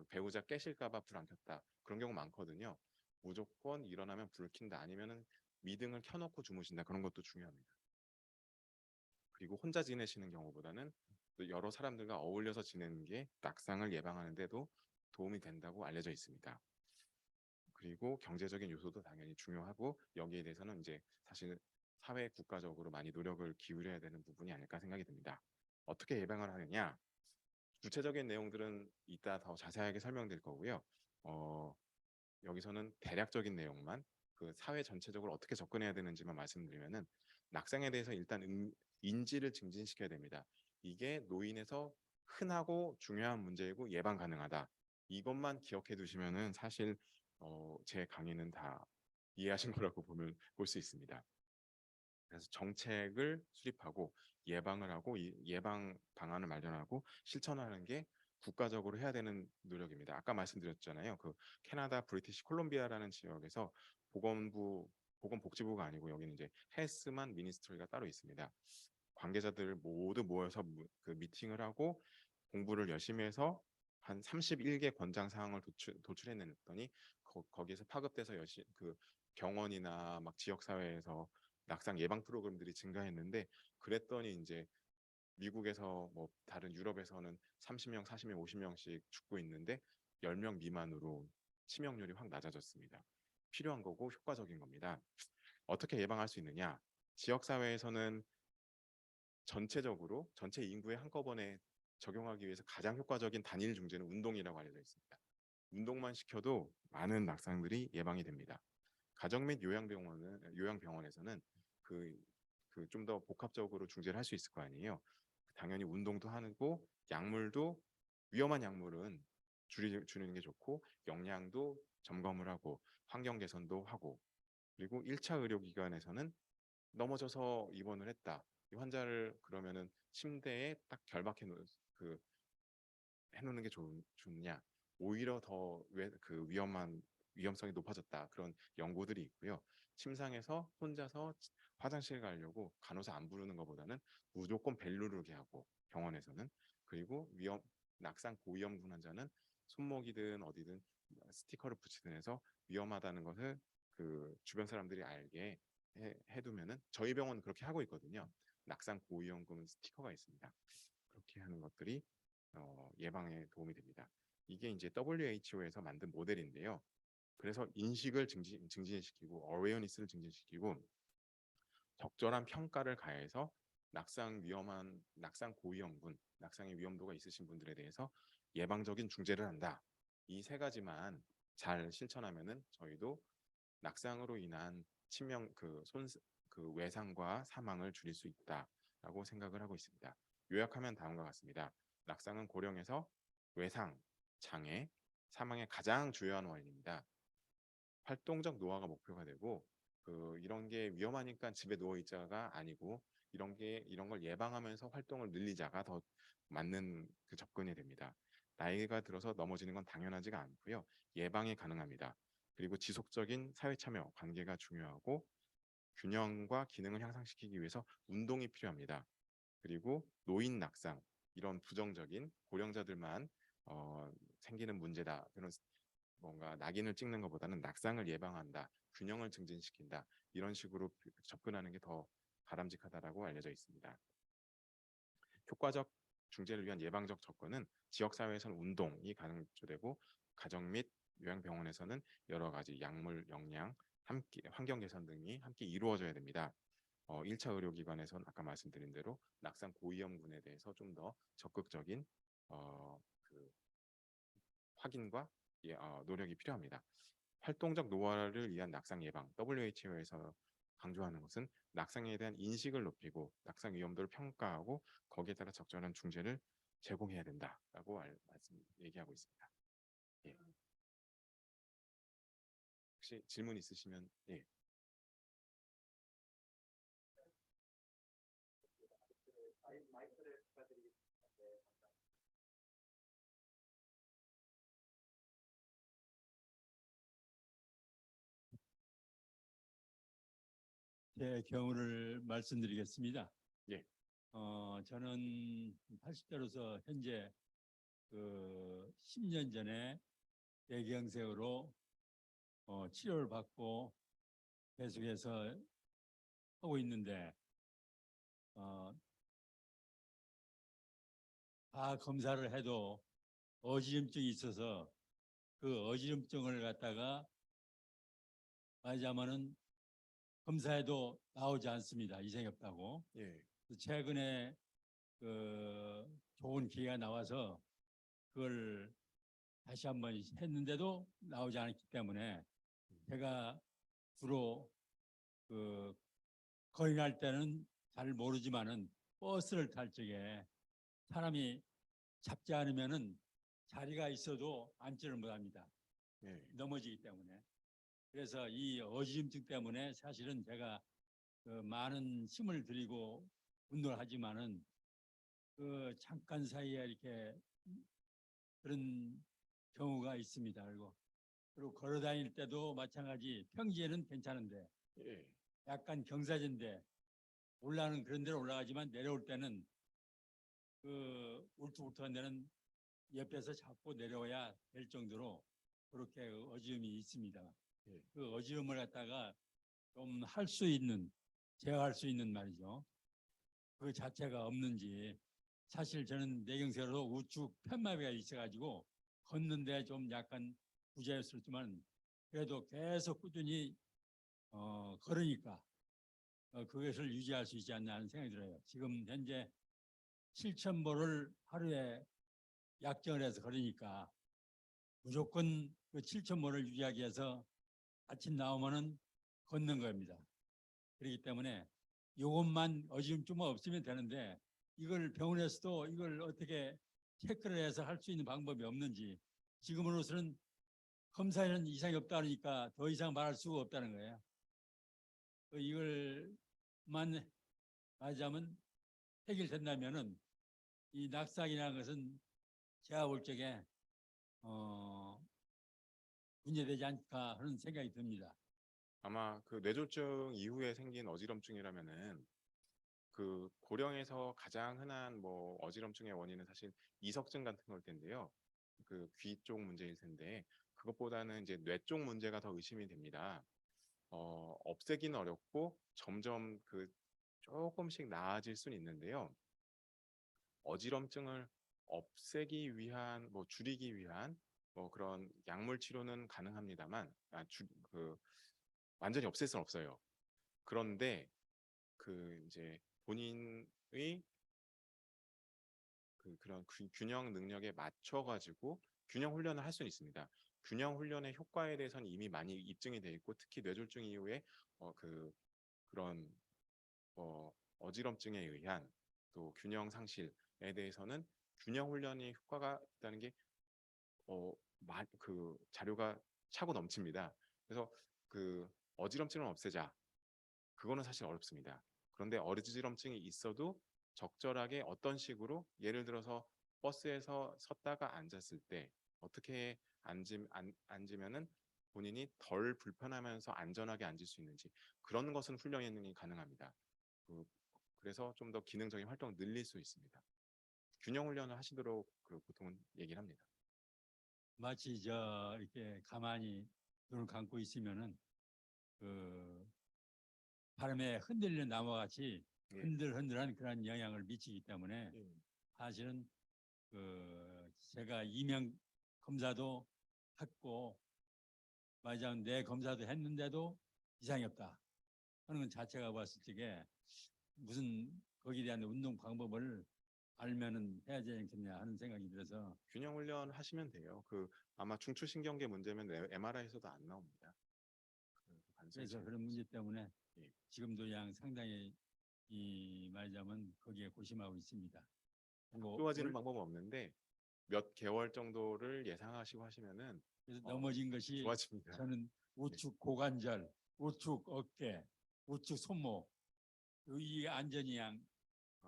배우자 깨실까봐 불 안 켰다. 그런 경우 많거든요. 무조건 일어나면 불 킨다. 아니면은 미등을 켜놓고 주무신다. 그런 것도 중요합니다. 그리고 혼자 지내시는 경우보다는 또 여러 사람들과 어울려서 지내는 게 낙상을 예방하는 데도 도움이 된다고 알려져 있습니다. 그리고 경제적인 요소도 당연히 중요하고 여기에 대해서는 이제 사실 사회 국가적으로 많이 노력을 기울여야 되는 부분이 아닐까 생각이 듭니다. 어떻게 예방을 하느냐? 구체적인 내용들은 이따 더 자세하게 설명드릴 거고요. 여기서는 대략적인 내용만 사회 전체적으로 어떻게 접근해야 되는지만 말씀드리면은 낙상에 대해서 일단 인지를 증진시켜야 됩니다. 이게 노인에서 흔하고 중요한 문제이고 예방 가능하다. 이것만 기억해 두시면은 사실 제 강의는 다 이해하신 거라고 볼 수 있습니다. 그래서 정책을 수립하고 예방을 하고 예방 방안을 마련하고 실천하는 게 국가적으로 해야 되는 노력입니다. 아까 말씀드렸잖아요. 캐나다 브리티시 콜롬비아라는 지역에서 보건복지부가 아니고 여기는 이제 헬스만 미니스트리가 따로 있습니다. 관계자들 모두 모여서 미팅을 하고 공부를 열심히 해서 한 31개 권장 사항을 도출해냈더니 거기에서 파급돼서 병원이나 막 지역 사회에서 낙상 예방 프로그램들이 증가했는데 그랬더니 이제 미국에서 뭐 다른 유럽에서는 30명, 40명, 50명씩 죽고 있는데 10명 미만으로 치명률이 확 낮아졌습니다. 필요한 거고 효과적인 겁니다. 어떻게 예방할 수 있느냐? 지역 사회에서는 전체적으로 전체 인구에 한꺼번에 적용하기 위해서 가장 효과적인 단일 중재는 운동이라고 알려져 있습니다. 운동만 시켜도 많은 낙상들이 예방이 됩니다. 가정 및 요양병원에서는 좀 더 복합적으로 중재를 할 수 있을 거 아니에요. 당연히 운동도 하고 약물도 위험한 약물은 줄이는 게 좋고 영양도 점검을 하고 환경 개선도 하고 그리고 1차 의료기관에서는 넘어져서 입원을 했다. 이 환자를 그러면은 침대에 딱 결박해 놓, 그 해놓는 게 좋냐? 오히려 더 그 위험성이 높아졌다. 그런 연구들이 있고요. 침상에서 혼자서 화장실 가려고 간호사 안 부르는 것보다는 무조건 벨 누르게 하고 병원에서는 그리고 낙상 고위험군 환자는 손목이든 어디든 스티커를 붙이든 해서 위험하다는 것을 그 주변 사람들이 알게 해두면은 저희 병원은 그렇게 하고 있거든요. 낙상 고위험군 스티커가 있습니다. 그렇게 하는 것들이 예방에 도움이 됩니다. 이게 이제 WHO에서 만든 모델인데요. 그래서 인식을 증진시키고 어웨어니스를 증진시키고 적절한 평가를 가해서 낙상 고위험군, 낙상의 위험도가 있으신 분들에 대해서 예방적인 중재를 한다. 이 세 가지만 잘 실천하면은 저희도 낙상으로 인한 그 외상과 사망을 줄일 수 있다라고 생각을 하고 있습니다. 요약하면 다음과 같습니다. 낙상은 고령에서 외상, 장애, 사망의 가장 주요한 원인입니다. 활동적 노화가 목표가 되고 이런 게 위험하니까 집에 누워 있자가 아니고 이런 걸 예방하면서 활동을 늘리자가 더 맞는 그 접근이 됩니다. 나이가 들어서 넘어지는 건 당연하지가 않고요. 예방이 가능합니다. 그리고 지속적인 사회 참여, 관계가 중요하고 균형과 기능을 향상시키기 위해서 운동이 필요합니다. 그리고 노인 낙상 이런 부정적인 고령자들만 생기는 문제다. 그런 뭔가 낙인을 찍는 것보다는 낙상을 예방한다, 균형을 증진시킨다 이런 식으로 접근하는 게 더 바람직하다라고 알려져 있습니다. 효과적 중재를 위한 예방적 접근은 지역사회에서는 운동이 강조되고 가정 및 요양병원에서는 여러 가지 약물 영양, 함께 환경 개선 등이 함께 이루어져야 됩니다. 1차 의료기관에서는 아까 말씀드린 대로 낙상 고위험군에 대해서 좀 더 적극적인 그 확인과 노력이 필요합니다. 활동적 노화를 위한 낙상 예방, WHO에서 강조하는 것은 낙상에 대한 인식을 높이고 낙상 위험도를 평가하고 거기에 따라 적절한 중재를 제공해야 된다라고 얘기하고 있습니다. 예. 혹시 질문 있으시면 예. 제 경우를 말씀드리겠습니다. 예. 저는 80대로서 현재 그 10년 전에 뇌경색으로 치료를 받고 계속해서 하고 있는데 다 검사를 해도 어지럼증이 있어서 그 어지럼증을 갖다가 말하자면은 검사해도 나오지 않습니다. 이상이 없다고. 예. 최근에 그 좋은 기회가 나와서 그걸 다시 한번 했는데도 나오지 않았기 때문에 제가 주로 그 거행할 때는 잘 모르지만은 버스를 탈 적에 사람이 잡지 않으면은 자리가 있어도 앉지를 못합니다. 예. 넘어지기 때문에. 그래서 이 어지럼증 때문에 사실은 제가 그 많은 힘을 들이고 운동을 하지만은 그 잠깐 사이에 이렇게 그런 경우가 있습니다. 그리고 걸어 다닐 때도 마찬가지 평지에는 괜찮은데 예. 약간 경사진데 올라가는 그런 데로 올라가지만 내려올 때는 그 울퉁불퉁한 데는 옆에서 잡고 내려와야 될 정도로 그렇게 어지럼이 있습니다. 예. 그 어지럼을 갖다가 좀 할 수 있는 제어할 수 있는 말이죠. 그 자체가 없는지 사실 저는 뇌경색으로 우측 편마비가 있어가지고 걷는데 좀 약간 부재였었지만 그래도 계속 꾸준히 걸으니까 그것을 유지할 수 있지 않나 하는 생각이 들어요. 지금 현재 7,000보를 하루에 약정을 해서 걸으니까 무조건 그 7,000보를 유지하기 위해서 아침 나오면은 걷는 겁니다. 그렇기 때문에 이것만 어지럼증만 없으면 되는데 이걸 병원에서도 이걸 어떻게 체크를 해서 할 수 있는 방법이 없는지 지금으로서는 검사에는 이상이 없다 그러니까 더 이상 말할 수가 없다는 거예요. 이걸 맞으면 해결된다면은 이 낙상이라는 것은 제가 볼 적에 문제되지 않을까 하는 생각이 듭니다. 아마 그 뇌졸중 이후에 생긴 어지럼증이라면은 그 고령에서 가장 흔한 뭐 어지럼증의 원인은 사실 이석증 같은 걸 텐데요. 그 귀 쪽 문제일 텐데 그것보다는 이제 뇌 쪽 문제가 더 의심이 됩니다. 없애기는 어렵고 점점 그 조금씩 나아질 수는 있는데요. 어지럼증을 없애기 위한 뭐 줄이기 위한 뭐 그런 약물 치료는 가능합니다만 완전히 없앨 수는 없어요. 그런데 그 이제 본인의 그런 균형 능력에 맞춰 가지고 균형 훈련을 할 수는 있습니다. 균형 훈련의 효과에 대해서는 이미 많이 입증이 돼 있고 특히 뇌졸중 이후에 그런 어지럼증에 의한 또 균형 상실에 대해서는 균형 훈련이 효과가 있다는 게 그 자료가 차고 넘칩니다. 그래서 그 어지럼증을 없애자. 그거는 사실 어렵습니다. 그런데 어지럼증이 있어도 적절하게 어떤 식으로 예를 들어서 버스에서 섰다가 앉았을 때 어떻게 앉으면은 본인이 덜 불편하면서 안전하게 앉을 수 있는지 그런 것은 훈련이 가능합니다. 그래서 좀 더 기능적인 활동을 늘릴 수 있습니다. 균형 훈련을 하시도록 보통은 얘기를 합니다. 마치 이렇게 가만히 눈을 감고 있으면은 그 바람에 흔들리는 나무와 같이 예. 흔들흔들한 그런 영향을 미치기 때문에 예. 사실은 제가 이명 검사도 했고 말하자면 내 검사도 했는데도 이상이 없다 하는 건 자체가 봤을 적에 무슨 거기에 대한 운동 방법을 알면은 해야 되지 않겠냐 하는 생각이 들어서 균형 훈련 하시면 돼요. 아마 중추신경계 문제면 MRI에서도 안 나옵니다. 그래서 그런 문제 때문에 예. 지금도 양 상당히 이 말하자면 거기에 고심하고 있습니다. 그리고 좋아지는 방법은 없는데 몇 개월 정도를 예상하시고 하시면은 그래서 넘어진 것이 좋아집니다. 저는 우측 고관절, 우측 어깨, 우측 손목 이 안전이 양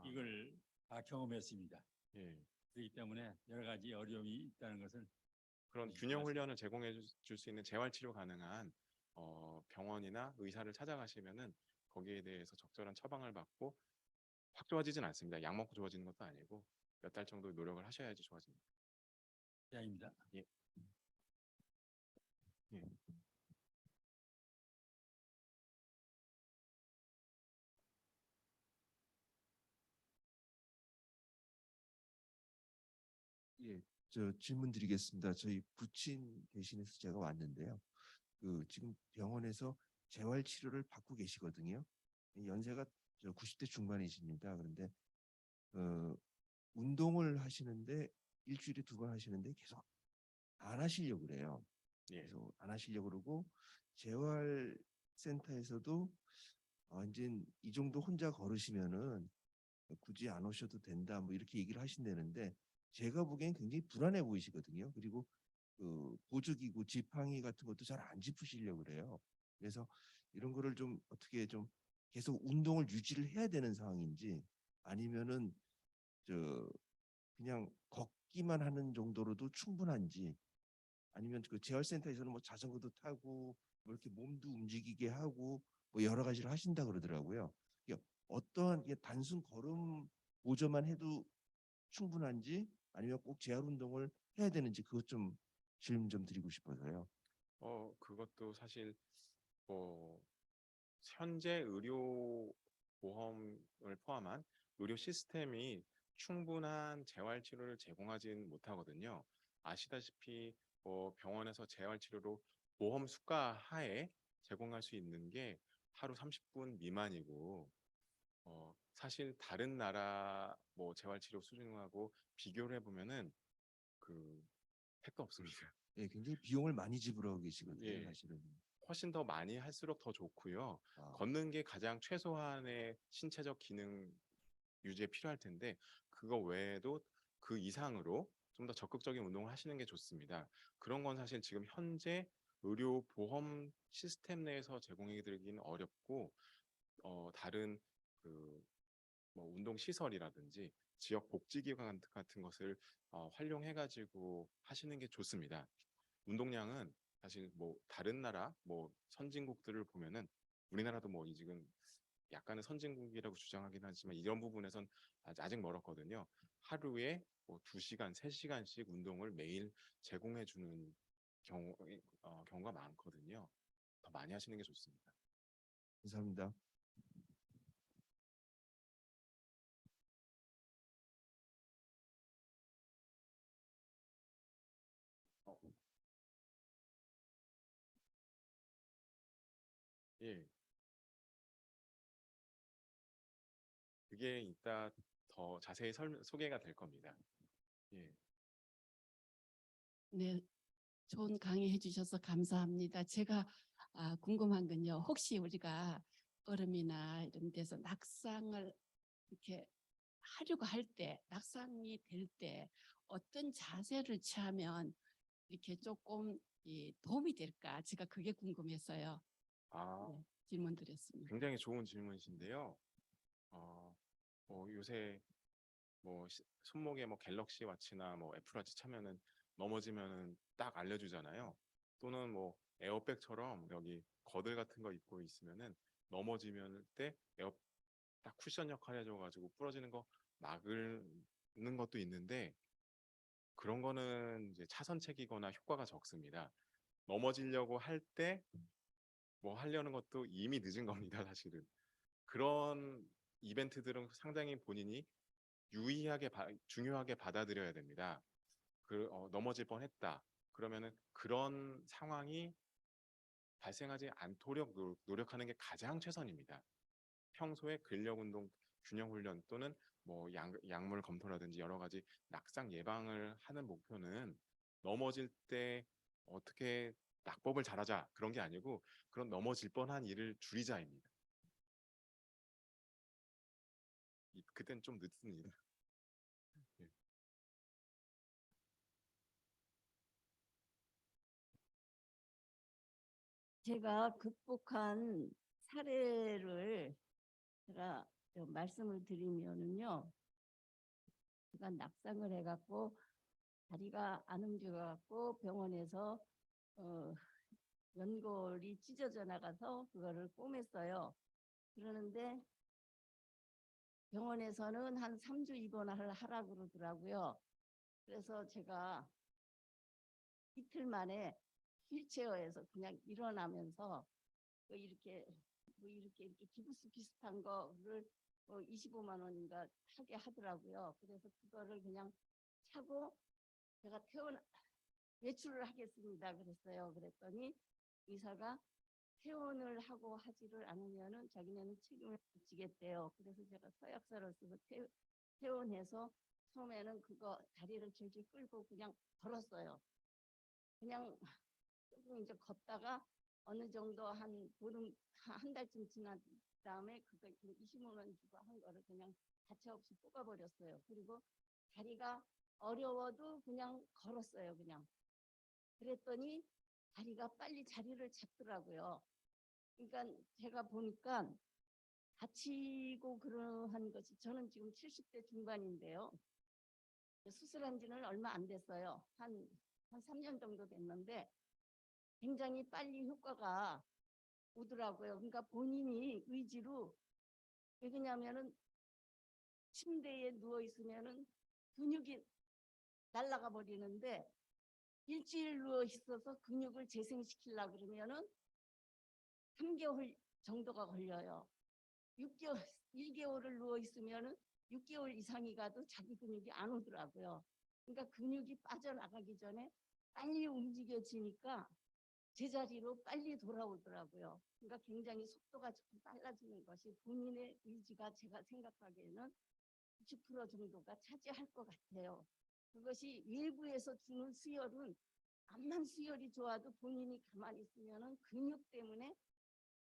이걸 다 경험했습니다. 예. 그렇기 때문에 여러 가지 어려움이 있다는 것을 그런 균형 훈련을 제공해 줄 수 있는 재활 치료 가능한 병원이나 의사를 찾아가시면은 거기에 대해서 적절한 처방을 받고 확 좋아지진 않습니다. 약 먹고 좋아지는 것도 아니고 몇 달 정도 노력을 하셔야지 좋아집니다. 이야기입니다. 예. 예. 예, 저 질문 드리겠습니다. 저희 부친 대신해서 제가 왔는데요. 지금 병원에서 재활 치료를 받고 계시거든요. 연세가 90대 중반이십니다. 그런데 운동을 하시는데 일주일에 2번 하시는데 계속 안 하시려고 그래요. 예. 그래서 안 하시려고 그러고 재활 센터에서도 이제 이 정도 혼자 걸으시면은 굳이 안 오셔도 된다 뭐 이렇게 얘기를 하신다는데 제가 보기엔 굉장히 불안해 보이시거든요. 그리고 보조기구 지팡이 같은 것도 잘 안 짚으시려고 그래요. 그래서 이런 거를 좀 어떻게 좀 계속 운동을 유지를 해야 되는 상황인지 아니면은 그냥 걷기만 하는 정도로도 충분한지 아니면 그 재활센터에서는 뭐 자전거도 타고 뭐 이렇게 몸도 움직이게 하고 뭐 여러 가지를 하신다 그러더라고요. 어떠한 단순 걸음 보조만 해도 충분한지 아니면 꼭 재활 운동을 해야 되는지 그것 좀 질문 좀 드리고 싶어서요. 그것도 사실 뭐 현재 의료 보험을 포함한 의료 시스템이 충분한 재활 치료를 제공하지는 못하거든요. 아시다시피 병원에서 재활 치료로 보험 수가 하에 제공할 수 있는 게 하루 30분 미만이고 사실 다른 나라 뭐 재활 치료 수준하고 비교를 해보면은 택도 없습니다. 예, 굉장히 비용을 많이 지불하고 계시거든요, 예. 사실은. 훨씬 더 많이 할수록 더 좋고요. 아, 걷는 게 가장 최소한의 신체적 기능 유지에 필요할 텐데 그거 외에도 그 이상으로 좀 더 적극적인 운동을 하시는 게 좋습니다. 그런 건 사실 지금 현재 의료 보험 시스템 내에서 제공해 드리기는 어렵고 다른 그 뭐 운동 시설이라든지 지역 복지기관 같은 것을 활용해가지고 하시는 게 좋습니다. 운동량은 사실 뭐 다른 나라 뭐 선진국들을 보면은 우리나라도 뭐 이 지금 약간은 선진국이라고 주장하긴 하지만 이런 부분에선 아직 멀었거든요. 하루에 뭐 2시간, 3시간씩 운동을 매일 제공해 주는 경우가 많거든요. 더 많이 하시는 게 좋습니다. 감사합니다. 어, 예. 그게 이따 더 자세히 소개가 될 겁니다. 예. 네, 좋은 강의 해주셔서 감사합니다. 제가 궁금한 건요. 혹시 우리가 얼음이나 이런 데서 낙상을 이렇게 하려고 할 때, 낙상이 될 때 어떤 자세를 취하면 이렇게 조금 도움이 될까? 제가 그게 궁금해서요. 아, 네, 질문 드렸습니다. 굉장히 좋은 질문이신데요. 요새 뭐 손목에 뭐 갤럭시 와치나 뭐 애플워치 차면은 넘어지면은 딱 알려주잖아요. 또는 뭐 에어백처럼 여기 거들 같은 거 입고 있으면은 넘어지면 때 에어 딱 쿠션 역할 해줘가지고 부러지는 거 막는 것도 있는데 그런 거는 이제 차선책이거나 효과가 적습니다. 넘어지려고 할 때 뭐 하려는 것도 이미 늦은 겁니다, 사실은. 그런 이벤트들은 상당히 본인이 중요하게 받아들여야 됩니다. 넘어질 뻔했다. 그러면은 그런 상황이 발생하지 않도록 노력하는 게 가장 최선입니다. 평소에 근력 운동, 균형 훈련 또는 뭐 약물 검토라든지 여러 가지 낙상 예방을 하는 목표는 넘어질 때 어떻게 낙법을 잘하자 그런 게 아니고 그런 넘어질 뻔한 일을 줄이자입니다. 그땐 좀 늦습니다. 예. 제가 극복한 사례를 제가 좀 말씀을 드리면은요. 제가 낙상을 해갖고 다리가 안 움직여갖고 병원에서 연골이 찢어져 나가서 그거를 꿰맸어요. 그러는데 병원에서는 한 3주 입원을 하라고 그러더라고요. 그래서 제가 이틀 만에 휠체어에서 그냥 일어나면서 이렇게 기부스 비슷한 거를 25만 원인가 하게 하더라고요. 그래서 그거를 그냥 차고 제가 외출을 하겠습니다. 그랬어요. 그랬더니 의사가 퇴원을 하고 하지를 않으면은 자기네는 책임을 지겠대요. 그래서 제가 서약서를 쓰고 퇴원해서 처음에는 그거 다리를 질질 끌고 그냥 걸었어요. 그냥 조금 이제 걷다가 어느 정도 한 달쯤 지난 다음에 그거 20만 원 주고 한 거를 그냥 가차없이 뽑아버렸어요. 그리고 다리가 어려워도 그냥 걸었어요. 그냥. 그랬더니 다리가 빨리 자리를 잡더라고요. 그러니까 제가 보니까 다치고 그러한 것이 저는 지금 70대 중반인데요. 수술한 지는 얼마 안 됐어요. 한 3년 정도 됐는데 굉장히 빨리 효과가 오더라고요. 그러니까 본인이 의지로 왜 그러냐면은 침대에 누워 있으면은 근육이 날아가 버리는데 일주일 누워 있어서 근육을 재생시키려고 그러면은 3개월 정도가 걸려요. 1개월을 누워 있으면은 6개월 이상이 가도 자기 근육이 안 오더라고요. 그러니까 근육이 빠져나가기 전에 빨리 움직여지니까 제자리로 빨리 돌아오더라고요. 그러니까 굉장히 속도가 조금 빨라지는 것이 본인의 의지가 제가 생각하기에는 90% 정도가 차지할 것 같아요. 그것이 외부에서 주는 수혈은 암만 수혈이 좋아도 본인이 가만히 있으면은 근육 때문에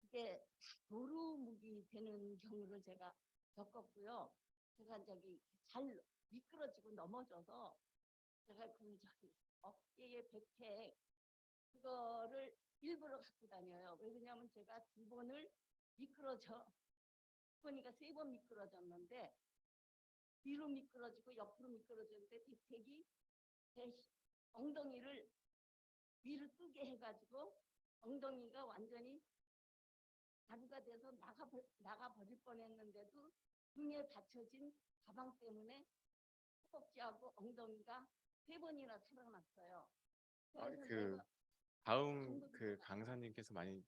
이게 도루묵이 되는 경우를 제가 겪었고요. 제가 잘 미끄러지고 넘어져서 제가 어깨에 백팩 그거를 일부러 갖고 다녀요. 왜 그러냐면 제가 2번을 미끄러져 태번이가 3번 미끄러졌는데 뒤로 미끄러지고 옆으로 미끄러졌는데 대택이 엉덩이를 위로 뜨게 해가지고 엉덩이가 완전히 자루가 돼서 나가버릴 뻔했는데도 등에 받쳐진 가방 때문에 허벅지하고 엉덩이가 3번이나 살아났어요. 그래서 그 내가 다음 그 강사님께서 많이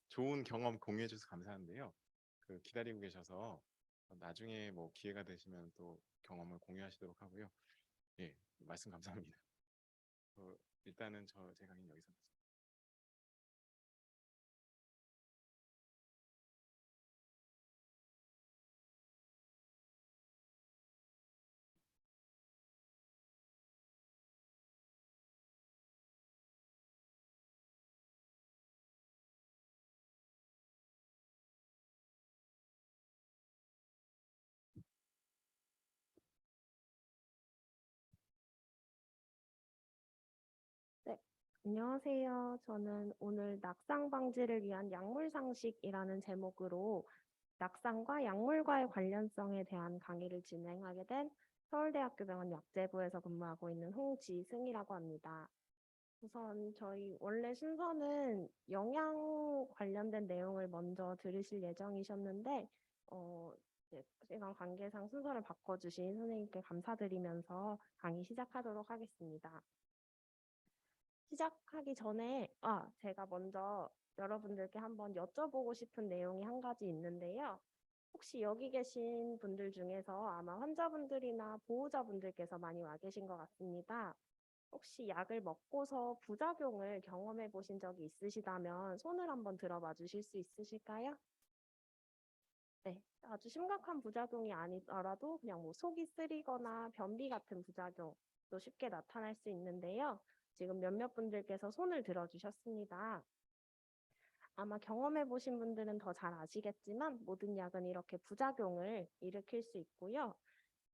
좋은 경험 공유해 주셔서 감사한데요. 그 기다리고 계셔서 나중에 뭐 기회가 되시면 또 경험을 공유하시도록 하고요. 말씀 감사합니다. 일단은 제 강의는 여기서 마치겠습니다. 네, 안녕하세요. 저는 오늘 낙상 방지를 위한 약물 상식이라는 제목으로 낙상과 약물과의 관련성에 대한 강의를 진행하게 된 서울대학교 병원 약제부에서 근무하고 있는 홍지승이라고 합니다. 우선 저희 원래 순서는 영양 관련된 내용을 먼저 들으실 예정이셨는데 시간 관계상 순서를 바꿔주신 선생님께 감사드리면서 강의 시작하도록 하겠습니다. 시작하기 전에 제가 먼저 여러분들께 한번 여쭤보고 싶은 내용이 한 가지 있는데요. 혹시 여기 계신 분들 중에서 아마 환자분들이나 보호자분들께서 많이 와 계신 것 같습니다. 혹시 약을 먹고서 부작용을 경험해 보신 적이 있으시다면 손을 한번 들어봐 주실 수 있으실까요? 네, 아주 심각한 부작용이 아니더라도 그냥 뭐 속이 쓰리거나 변비 같은 부작용도 쉽게 나타날 수 있는데요. 지금 몇몇 분들께서 손을 들어주셨습니다. 아마 경험해 보신 분들은 더 잘 아시겠지만 모든 약은 이렇게 부작용을 일으킬 수 있고요.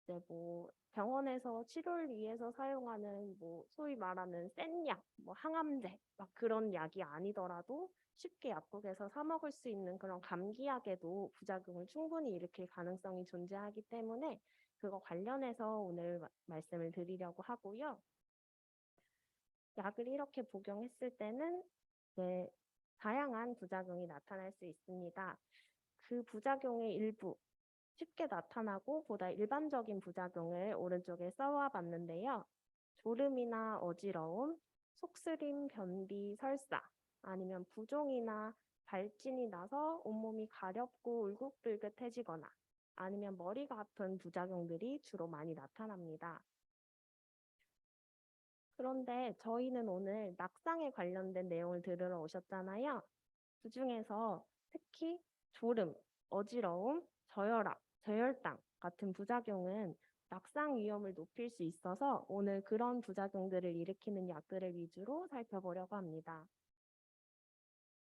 네, 뭐 병원에서 치료를 위해서 사용하는 뭐 소위 말하는 센 약, 뭐 항암제 막 그런 약이 아니더라도 쉽게 약국에서 사 먹을 수 있는 그런 감기약에도 부작용을 충분히 일으킬 가능성이 존재하기 때문에 그거 관련해서 오늘 말씀을 드리려고 하고요. 약을 이렇게 복용했을 때는 다양한 부작용이 나타날 수 있습니다. 그 부작용의 일부, 쉽게 나타나고 보다 일반적인 부작용을 오른쪽에 써와 봤는데요. 졸음이나 어지러움, 속쓰림, 변비, 설사, 아니면 부종이나 발진이 나서 온몸이 가렵고 울긋불긋해지거나 아니면 머리가 아픈 부작용들이 주로 많이 나타납니다. 그런데 저희는 오늘 낙상에 관련된 내용을 들으러 오셨잖아요. 그중에서 특히 졸음, 어지러움, 저혈압, 저혈당 같은 부작용은 낙상 위험을 높일 수 있어서 오늘 그런 부작용들을 일으키는 약들을 위주로 살펴보려고 합니다.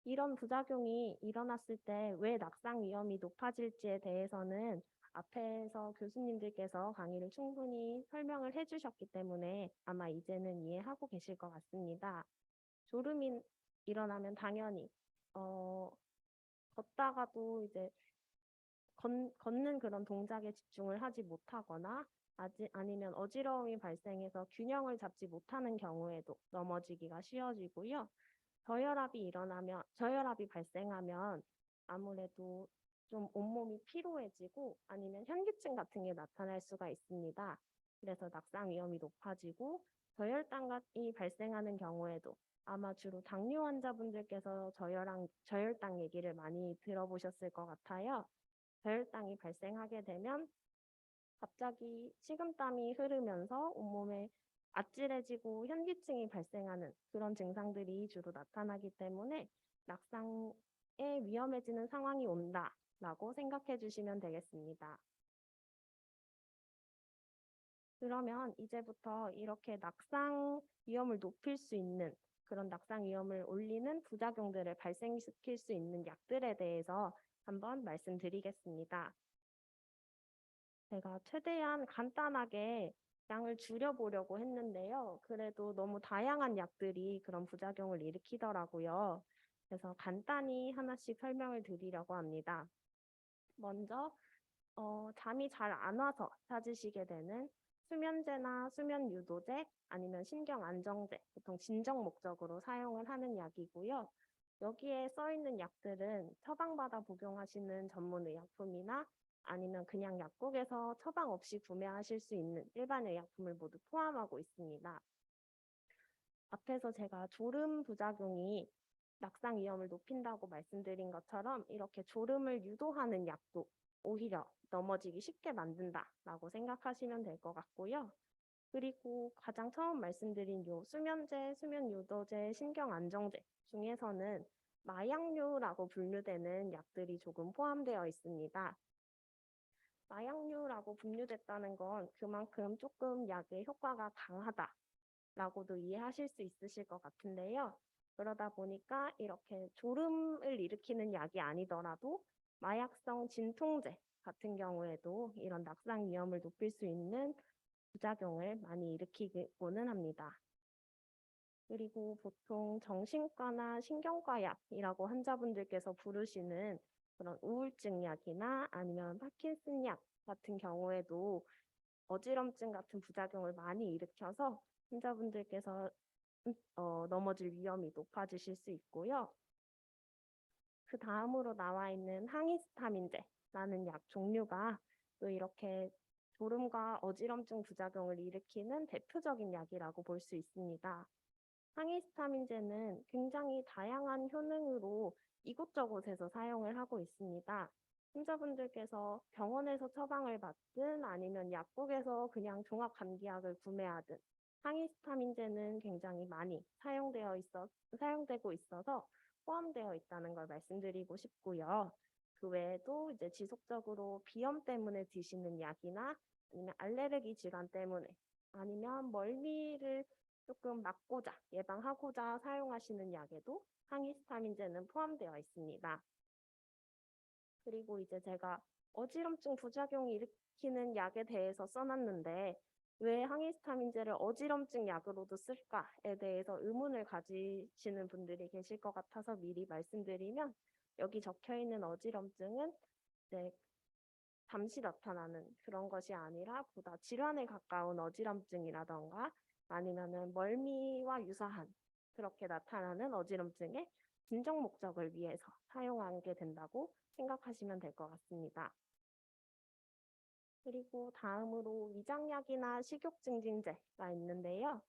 이런 부작용이 일어났을 때 왜 낙상 위험이 높아질지에 대해서는 앞에서 교수님들께서 강의를 충분히 설명을 해주셨기 때문에 아마 이제는 이해하고 계실 것 같습니다. 졸음이 일어나면 당연히 걷다가도 이제 걷는 그런 동작에 집중을 하지 못하거나 아니면 어지러움이 발생해서 균형을 잡지 못하는 경우에도 넘어지기가 쉬워지고요. 저혈압이 발생하면 아무래도 좀 온몸이 피로해지고 아니면 현기증 같은 게 나타날 수가 있습니다. 그래서 낙상 위험이 높아지고 저혈당이 발생하는 경우에도 아마 주로 당뇨 환자분들께서 저혈당 얘기를 많이 들어보셨을 것 같아요. 저혈당이 발생하게 되면 갑자기 식은땀이 흐르면서 온몸에 아찔해지고 현기증이 발생하는 그런 증상들이 주로 나타나기 때문에 낙상에 위험해지는 상황이 온다라고 생각해 주시면 되겠습니다. 그러면 이제부터 이렇게 낙상 위험을 높일 수 있는 그런 낙상 위험을 올리는 부작용들을 발생시킬 수 있는 약들에 대해서 한번 말씀드리겠습니다. 제가 최대한 간단하게 양을 줄여보려고 했는데요. 그래도 너무 다양한 약들이 그런 부작용을 일으키더라고요. 그래서 간단히 하나씩 설명을 드리려고 합니다. 먼저 잠이 잘 안 와서 찾으시게 되는 수면제나 수면 유도제 아니면 신경 안정제, 보통 진정 목적으로 사용을 하는 약이고요. 여기에 써 있는 약들은 처방받아 복용하시는 전문 의약품이나 아니면 그냥 약국에서 처방 없이 구매하실 수 있는 일반 의약품을 모두 포함하고 있습니다. 앞에서 제가 졸음 부작용이 낙상 위험을 높인다고 말씀드린 것처럼 이렇게 졸음을 유도하는 약도 오히려 넘어지기 쉽게 만든다라고 생각하시면 될 것 같고요. 그리고 가장 처음 말씀드린 요 수면제, 수면 유도제, 신경 안정제 중에서는 마약류라고 분류되는 약들이 조금 포함되어 있습니다. 마약류라고 분류됐다는 건 그만큼 조금 약의 효과가 강하다라고도 이해하실 수 있으실 것 같은데요. 그러다 보니까 이렇게 졸음을 일으키는 약이 아니더라도 마약성 진통제 같은 경우에도 이런 낙상 위험을 높일 수 있는 부작용을 많이 일으키고는 합니다. 그리고 보통 정신과나 신경과 약이라고 환자분들께서 부르시는 그런 우울증 약이나 아니면 파킨슨 약 같은 경우에도 어지럼증 같은 부작용을 많이 일으켜서 환자분들께서 넘어질 위험이 높아지실 수 있고요. 그 다음으로 나와 있는 항히스타민제라는 약 종류가 또 이렇게 졸음과 어지럼증 부작용을 일으키는 대표적인 약이라고 볼 수 있습니다. 항히스타민제는 굉장히 다양한 효능으로 이곳저곳에서 사용을 하고 있습니다. 환자분들께서 병원에서 처방을 받든 아니면 약국에서 그냥 종합감기약을 구매하든 항히스타민제는 굉장히 많이 사용되고 있어서 포함되어 있다는 걸 말씀드리고 싶고요. 그 외에도 이제 지속적으로 비염 때문에 드시는 약이나 아니면 알레르기 질환 때문에 아니면 멀미를 조금 막고자 예방하고자 사용하시는 약에도 항히스타민제는 포함되어 있습니다. 그리고 이제 제가 어지럼증 부작용을 일으키는 약에 대해서 써놨는데 왜 항히스타민제를 어지럼증 약으로도 쓸까에 대해서 의문을 가지시는 분들이 계실 것 같아서 미리 말씀드리면 여기 적혀 있는 어지럼증은 이제 잠시 나타나는 그런 것이 아니라 보다 질환에 가까운 어지럼증이라던가 아니면은 멀미와 유사한 그렇게 나타나는 어지럼증의 진정 목적을 위해서 사용하게 된다고 생각하시면 될 것 같습니다. 그리고 다음으로 위장약이나 식욕증진제가 있는데요.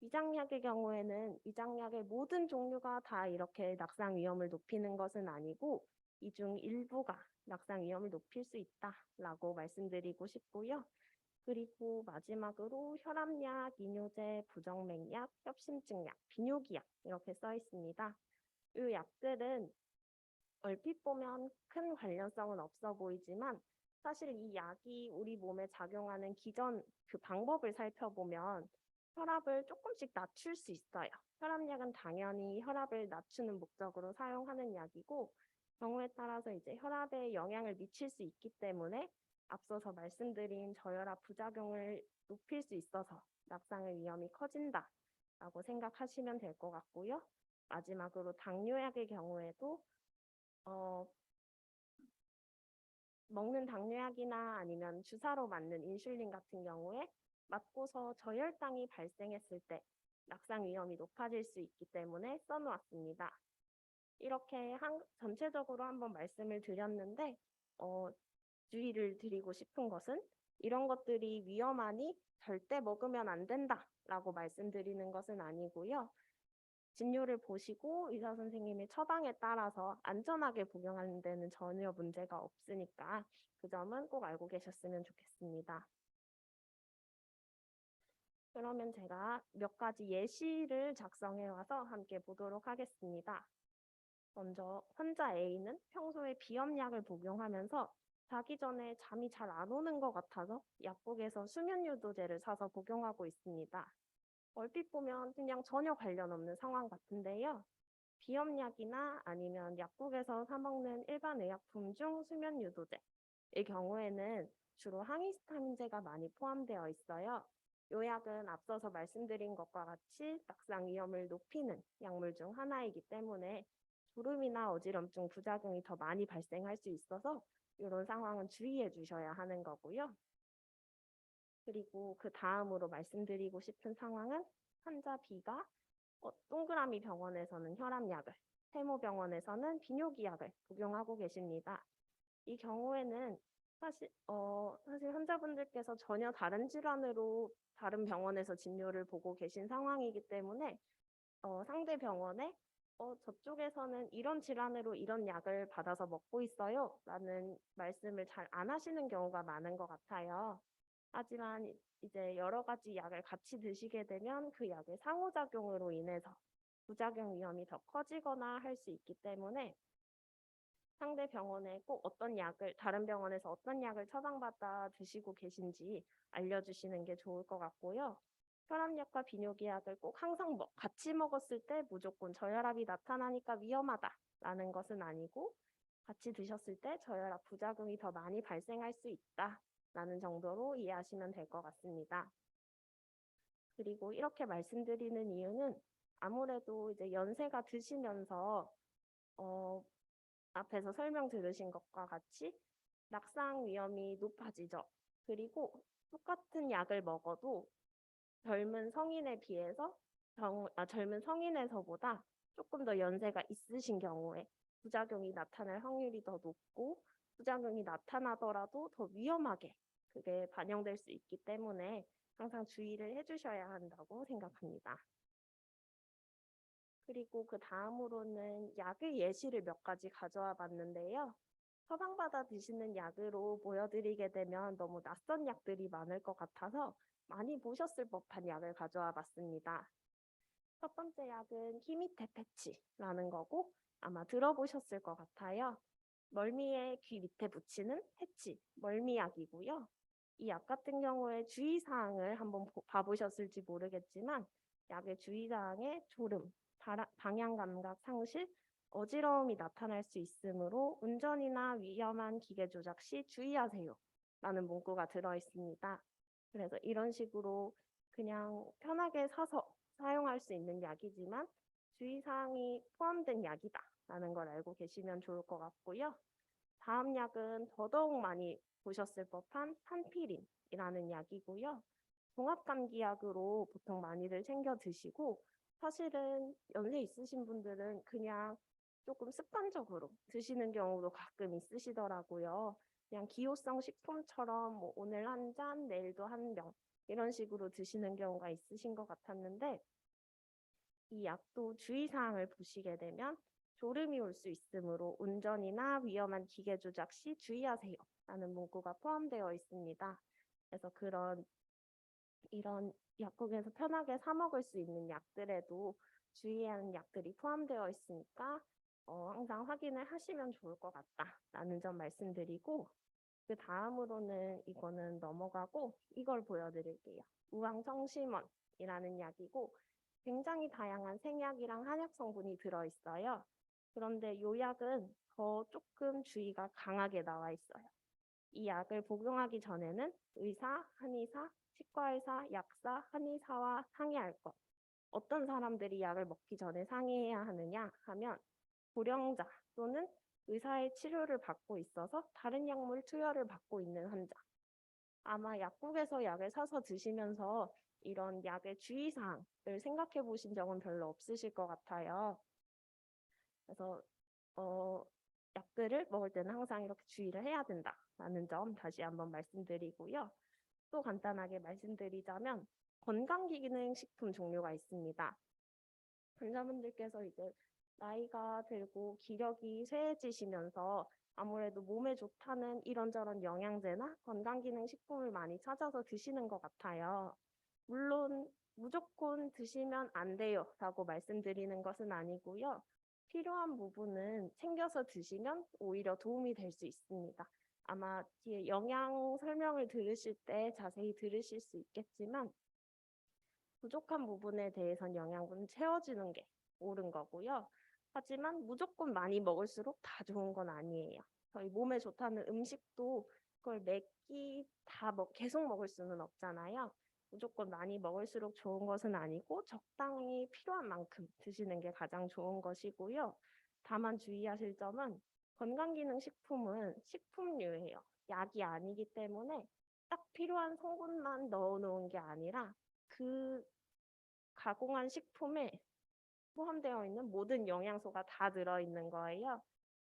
위장약의 경우에는 위장약의 모든 종류가 다 이렇게 낙상 위험을 높이는 것은 아니고 이 중 일부가 낙상 위험을 높일 수 있다라고 말씀드리고 싶고요. 그리고 마지막으로 혈압약, 이뇨제, 부정맥약, 협심증약, 비뇨기약 이렇게 써 있습니다. 이 약들은 얼핏 보면 큰 관련성은 없어 보이지만 사실 이 약이 우리 몸에 작용하는 기전 그 방법을 살펴보면 혈압을 조금씩 낮출 수 있어요. 혈압약은 당연히 혈압을 낮추는 목적으로 사용하는 약이고 경우에 따라서 이제 혈압에 영향을 미칠 수 있기 때문에 앞서서 말씀드린 저혈압 부작용을 높일 수 있어서 낙상의 위험이 커진다라고 생각하시면 될 것 같고요. 마지막으로 당뇨약의 경우에도 먹는 당뇨약이나 아니면 주사로 맞는 인슐린 같은 경우에 맞고서 저혈당이 발생했을 때 낙상 위험이 높아질 수 있기 때문에 써놓았습니다. 이렇게 전체적으로 한번 말씀을 드렸는데 주의를 드리고 싶은 것은 이런 것들이 위험하니 절대 먹으면 안 된다라고 말씀드리는 것은 아니고요. 진료를 보시고 의사 선생님의 처방에 따라서 안전하게 복용하는 데는 전혀 문제가 없으니까 그 점은 꼭 알고 계셨으면 좋겠습니다. 그러면 제가 몇 가지 예시를 작성해 와서 함께 보도록 하겠습니다. 먼저 환자 A는 평소에 비염약을 복용하면서 자기 전에 잠이 잘 안 오는 것 같아서 약국에서 수면유도제를 사서 복용하고 있습니다. 얼핏 보면 그냥 전혀 관련 없는 상황 같은데요. 비염약이나 아니면 약국에서 사 먹는 일반 의약품 중 수면유도제의 경우에는 주로 항히스타민제가 많이 포함되어 있어요. 이 약은 앞서서 말씀드린 것과 같이 낙상 위험을 높이는 약물 중 하나이기 때문에 졸음이나 어지럼증 부작용이 더 많이 발생할 수 있어서 이런 상황은 주의해 주셔야 하는 거고요. 그리고 그 다음으로 말씀드리고 싶은 상황은 환자 B가 동그라미 병원에서는 혈압약을, 세모병원에서는 비뇨기약을 복용하고 계십니다. 이 경우에는 사실 환자분들께서 전혀 다른 질환으로 다른 병원에서 진료를 보고 계신 상황이기 때문에 상대 병원에 저쪽에서는 이런 질환으로 이런 약을 받아서 먹고 있어요 라는 말씀을 잘 안 하시는 경우가 많은 것 같아요. 하지만 이제 여러 가지 약을 같이 드시게 되면 그 약의 상호작용으로 인해서 부작용 위험이 더 커지거나 할 수 있기 때문에 상대 병원에 꼭 다른 병원에서 어떤 약을 처방받아 드시고 계신지 알려주시는 게 좋을 것 같고요. 혈압약과 비뇨기약을 꼭 항상 같이 먹었을 때 무조건 저혈압이 나타나니까 위험하다라는 것은 아니고 같이 드셨을 때 저혈압 부작용이 더 많이 발생할 수 있다라는 정도로 이해하시면 될 것 같습니다. 그리고 이렇게 말씀드리는 이유는 아무래도 이제 연세가 드시면서 앞에서 설명 들으신 것과 같이 낙상 위험이 높아지죠. 그리고 똑같은 약을 먹어도 젊은 성인에서보다 조금 더 연세가 있으신 경우에 부작용이 나타날 확률이 더 높고 부작용이 나타나더라도 더 위험하게 그게 반영될 수 있기 때문에 항상 주의를 해주셔야 한다고 생각합니다. 그리고 그 다음으로는 약의 예시를 몇 가지 가져와 봤는데요. 처방받아 드시는 약으로 보여드리게 되면 너무 낯선 약들이 많을 것 같아서 많이 보셨을 법한 약을 가져와 봤습니다. 첫 번째 약은 히미테 패치라는 거고 아마 들어보셨을 것 같아요. 멀미에 귀 밑에 붙이는 패치, 멀미약이고요. 이 약 같은 경우에 주의사항을 한번 봐보셨을지 모르겠지만 약의 주의사항에 졸음, 방향감각 상실, 어지러움이 나타날 수 있으므로 운전이나 위험한 기계 조작 시 주의하세요 라는 문구가 들어있습니다. 그래서 이런 식으로 그냥 편하게 사서 사용할 수 있는 약이지만 주의사항이 포함된 약이다 라는 걸 알고 계시면 좋을 것 같고요. 다음 약은 더더욱 많이 보셨을 법한 판피린이라는 약이고요. 종합감기약으로 보통 많이들 챙겨 드시고 사실은 연세 있으신 분들은 그냥 조금 습관적으로 드시는 경우도 가끔 있으시더라고요. 그냥 기호성 식품처럼 뭐 오늘 한 잔, 내일도 한 병 이런 식으로 드시는 경우가 있으신 것 같았는데 이 약도 주의사항을 보시게 되면 졸음이 올 수 있으므로 운전이나 위험한 기계 조작 시 주의하세요 라는 문구가 포함되어 있습니다. 그래서 이런 약국에서 편하게 사 먹을 수 있는 약들에도 주의해야 하는 약들이 포함되어 있으니까 항상 확인을 하시면 좋을 것 같다라는 점 말씀드리고 그 다음으로는 이거는 넘어가고 이걸 보여드릴게요. 우황청심원이라는 약이고 굉장히 다양한 생약이랑 한약 성분이 들어있어요. 그런데 이 약은 더 조금 주의가 강하게 나와 있어요. 이 약을 복용하기 전에는 의사, 한의사, 치과의사, 약사, 한의사와 상의할 것. 어떤 사람들이 약을 먹기 전에 상의해야 하느냐 하면 고령자 또는 의사의 치료를 받고 있어서 다른 약물 투여를 받고 있는 환자. 아마 약국에서 약을 사서 드시면서 이런 약의 주의사항을 생각해 보신 적은 별로 없으실 것 같아요. 그래서 약들을 먹을 때는 항상 이렇게 주의를 해야 된다라는 점 다시 한번 말씀드리고요. 또 간단하게 말씀드리자면 건강기능식품 종류가 있습니다. 환자분들께서 이제 나이가 들고 기력이 쇠해지시면서 아무래도 몸에 좋다는 이런저런 영양제나 건강기능식품을 많이 찾아서 드시는 것 같아요. 물론 무조건 드시면 안 돼요 라고 말씀드리는 것은 아니고요. 필요한 부분은 챙겨서 드시면 오히려 도움이 될 수 있습니다. 아마 뒤에 영양 설명을 들으실 때 자세히 들으실 수 있겠지만 부족한 부분에 대해선 영양분을 채워주는 게 옳은 거고요. 하지만 무조건 많이 먹을수록 다 좋은 건 아니에요. 저희 몸에 좋다는 음식도 그걸 매끼 계속 먹을 수는 없잖아요. 무조건 많이 먹을수록 좋은 것은 아니고 적당히 필요한 만큼 드시는 게 가장 좋은 것이고요. 다만 주의하실 점은 건강기능식품은 식품류예요. 약이 아니기 때문에 딱 필요한 성분만 넣어놓은 게 아니라 그 가공한 식품에 포함되어 있는 모든 영양소가 다 들어있는 거예요.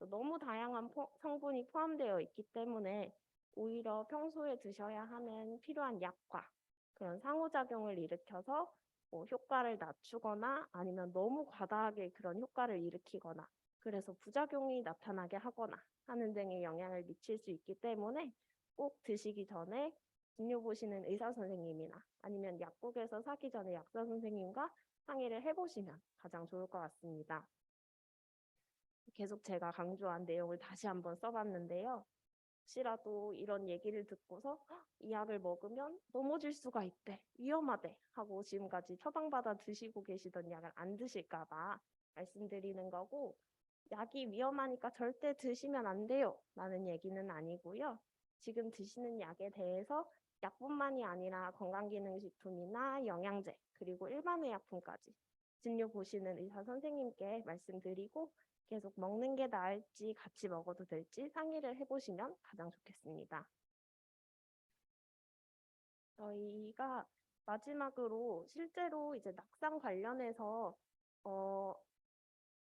너무 다양한 성분이 포함되어 있기 때문에 오히려 평소에 드셔야 하는 필요한 약과 그런 상호작용을 일으켜서 뭐 효과를 낮추거나 아니면 너무 과다하게 그런 효과를 일으키거나 그래서 부작용이 나타나게 하거나 하는 등의 영향을 미칠 수 있기 때문에 꼭 드시기 전에 진료 보시는 의사 선생님이나 아니면 약국에서 사기 전에 약사 선생님과 상의를 해보시면 가장 좋을 것 같습니다. 계속 제가 강조한 내용을 다시 한번 써봤는데요. 혹시라도 이런 얘기를 듣고서 이 약을 먹으면 넘어질 수가 있대, 위험하대 하고 지금까지 처방받아 드시고 계시던 약을 안 드실까 봐 말씀드리는 거고, 약이 위험하니까 절대 드시면 안 돼요 라는 얘기는 아니고요. 지금 드시는 약에 대해서 약뿐만이 아니라 건강기능식품이나 영양제 그리고 일반 의약품까지 진료 보시는 의사 선생님께 말씀드리고 계속 먹는 게 나을지 같이 먹어도 될지 상의를 해보시면 가장 좋겠습니다. 저희가 마지막으로 실제로 이제 낙상 관련해서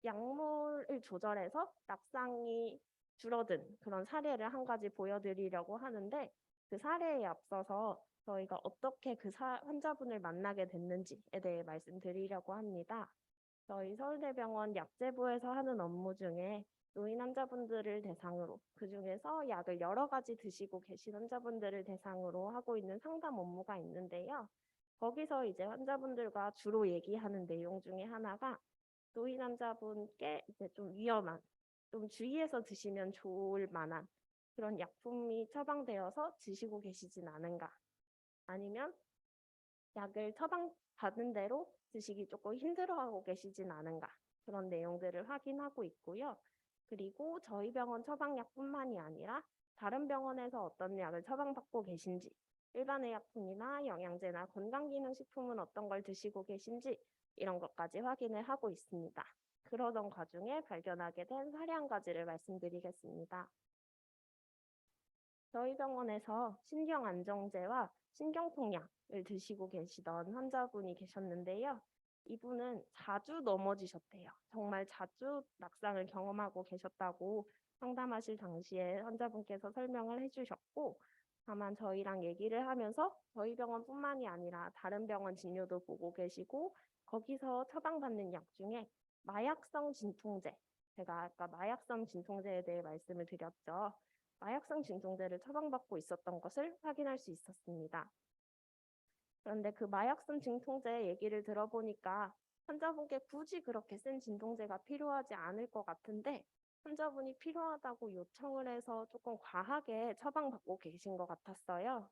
약물을 조절해서 낙상이 줄어든 그런 사례를 한 가지 보여드리려고 하는데, 그 사례에 앞서서 저희가 어떻게 그 환자분을 만나게 됐는지에 대해 말씀드리려고 합니다. 저희 서울대병원 약제부에서 하는 업무 중에 노인 환자분들을 대상으로, 그중에서 약을 여러 가지 드시고 계신 환자분들을 대상으로 하고 있는 상담 업무가 있는데요. 거기서 이제 환자분들과 주로 얘기하는 내용 중에 하나가 노인 환자분께 이제 좀 위험한, 좀 주의해서 드시면 좋을 만한 그런 약품이 처방되어서 드시고 계시진 않은가, 아니면 약을 처방받은 대로 드시기 조금 힘들어하고 계시진 않은가, 그런 내용들을 확인하고 있고요. 그리고 저희 병원 처방약뿐만이 아니라 다른 병원에서 어떤 약을 처방받고 계신지, 일반 의약품이나 영양제나 건강기능식품은 어떤 걸 드시고 계신지 이런 것까지 확인을 하고 있습니다. 그러던 과중에 발견하게 된 사례 한 가지를 말씀드리겠습니다. 저희 병원에서 신경안정제와 신경통약을 드시고 계시던 환자분이 계셨는데요. 이분은 자주 넘어지셨대요. 정말 자주 낙상을 경험하고 계셨다고 상담하실 당시에 환자분께서 설명을 해주셨고, 다만 저희랑 얘기를 하면서 저희 병원뿐만이 아니라 다른 병원 진료도 보고 계시고 거기서 처방받는 약 중에 마약성 진통제, 제가 아까 마약성 진통제에 대해 말씀을 드렸죠. 마약성 진통제를 처방받고 있었던 것을 확인할 수 있었습니다. 그런데 그 마약성 진통제 얘기를 들어보니까 환자분께 굳이 그렇게 센 진통제가 필요하지 않을 것 같은데, 환자분이 필요하다고 요청을 해서 조금 과하게 처방받고 계신 것 같았어요.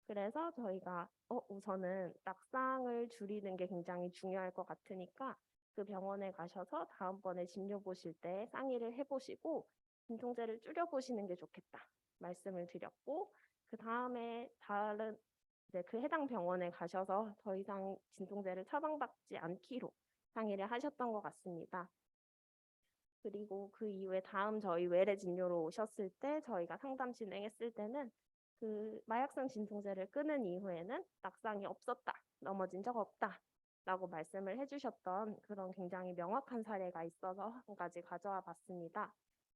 그래서 저희가 우선은 낙상을 줄이는 게 굉장히 중요할 것 같으니까 그 병원에 가셔서 다음번에 진료 보실 때 상의를 해보시고 진통제를 줄여보시는 게 좋겠다 말씀을 드렸고, 그 다음에 다른 그 해당 병원에 가셔서 더 이상 진통제를 처방받지 않기로 상의를 하셨던 것 같습니다. 그리고 그 이후에 다음 저희 외래 진료로 오셨을 때 저희가 상담 진행했을 때는 그 마약성 진통제를 끊은 이후에는 낙상이 없었다, 넘어진 적 없다 라고 말씀을 해주셨던 그런 굉장히 명확한 사례가 있어서 한 가지 가져와 봤습니다.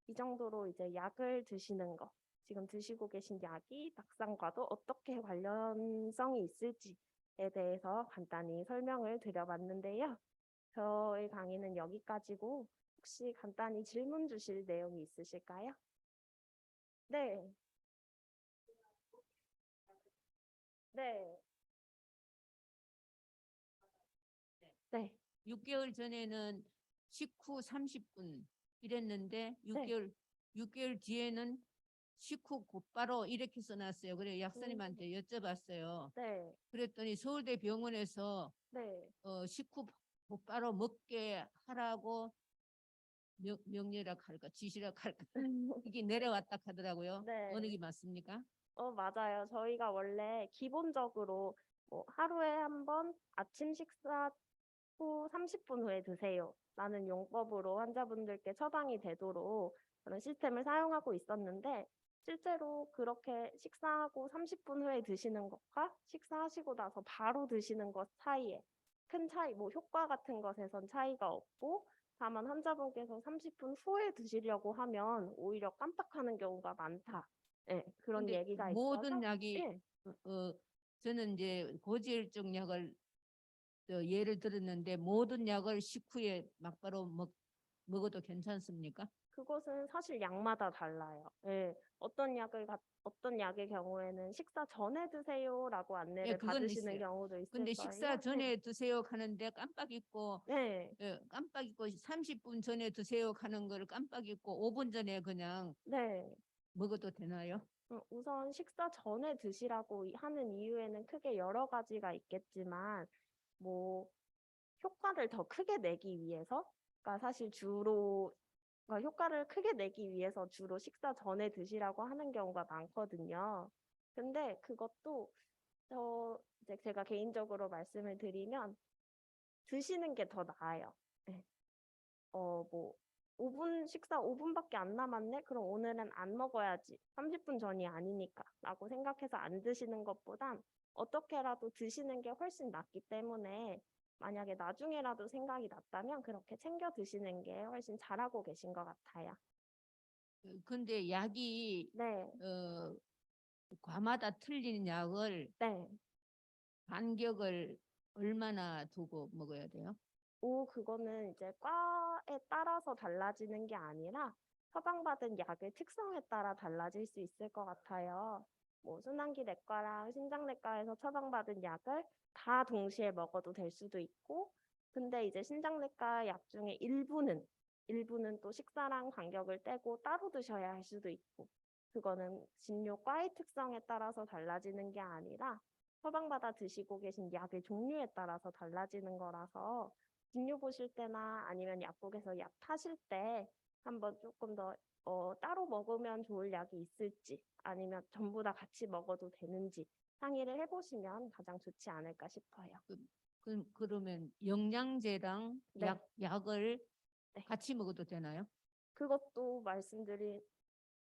이 정도로 이제 약을 드시는 거, 지금 드시고 계신 약이 낙상과도 어떻게 관련성이 있을지에 대해서 간단히 설명을 드려봤는데요. 저희 강의는 여기까지고 혹시 간단히 질문 주실 내용이 있으실까요? 네. 네. 네. 6개월 전에는 식후 30분 이랬는데 6개월 뒤에는 식후 곧바로 이렇게 써놨어요. 그래 약사님한테 여쭤봤어요. 네. 그랬더니 서울대 병원에서 네. 식후 곧바로 먹게 하라고 명령이라 할까 지시라 할까 이게 내려왔다 하더라고요. 네. 어느 게 맞습니까? 맞아요. 저희가 원래 기본적으로 뭐 하루에 한 번 아침 식사 후 30분 후에 드세요라는 용법으로 환자분들께 처방이 되도록 그런 시스템을 사용하고 있었는데 실제로 그렇게 식사하고 30분 후에 드시는 것과 식사하시고 나서 바로 드시는 것 사이에 큰 차이, 뭐 효과 같은 것에선 차이가 없고 다만 환자분께서 30분 후에 드시려고 하면 오히려 깜빡하는 경우가 많다. 예, 그런 근데 얘기가 모든 있어서 약이 예, 저는 이제 고지혈증 약을 예를 들었는데 모든 약을 식후에 막바로 먹어도 괜찮습니까? 그것은 사실 약마다 달라요. 예, 어떤 약의 경우에는 식사 전에 드세요라고 안내를 그건 받으시는 있어요. 경우도 있을 근데 거예요. 식사 전에 드세요 하는데 깜빡 잊고 네, 깜빡 잊고 30분 전에 드세요 하는 걸 깜빡 잊고 5분 전에 그냥 네. 먹어도 되나요? 우선 식사 전에 드시라고 하는 이유에는 크게 여러 가지가 있겠지만 뭐 효과를 더 크게 내기 위해서 그러니까 사실 주로 그러니까 효과를 크게 내기 위해서 주로 식사 전에 드시라고 하는 경우가 많거든요. 근데 그것도 이제 제가 개인적으로 말씀을 드리면 드시는 게 더 나아요. 네. 뭐 5분 식사 5분밖에 안 남았네? 그럼 오늘은 안 먹어야지. 30분 전이 아니니까 라고 생각해서 안 드시는 것보단 어떻게라도 드시는 게 훨씬 낫기 때문에 만약에 나중에라도 생각이 났다면 그렇게 챙겨 드시는 게 훨씬 잘하고 계신 것 같아요. 근데 약이 네, 과마다 틀린 약을 네. 간격을 얼마나 두고 먹어야 돼요? 그거는 이제 과에 따라서 달라지는 게 아니라 처방받은 약의 특성에 따라 달라질 수 있을 것 같아요. 뭐 순환기 내과랑 신장내과에서 처방받은 약을 다 동시에 먹어도 될 수도 있고, 근데 이제 신장내과 약 중에 일부는 또 식사랑 간격을 떼고 따로 드셔야 할 수도 있고, 그거는 진료과의 특성에 따라서 달라지는 게 아니라 처방받아 드시고 계신 약의 종류에 따라서 달라지는 거라서 진료 보실 때나 아니면 약국에서 약 타실 때 한번 조금 더 따로 먹으면 좋을 약이 있을지 아니면 전부 다 같이 먹어도 되는지 상의를 해보시면 가장 좋지 않을까 싶어요. 그러면 영양제랑 네. 약을 네. 같이 먹어도 되나요? 그것도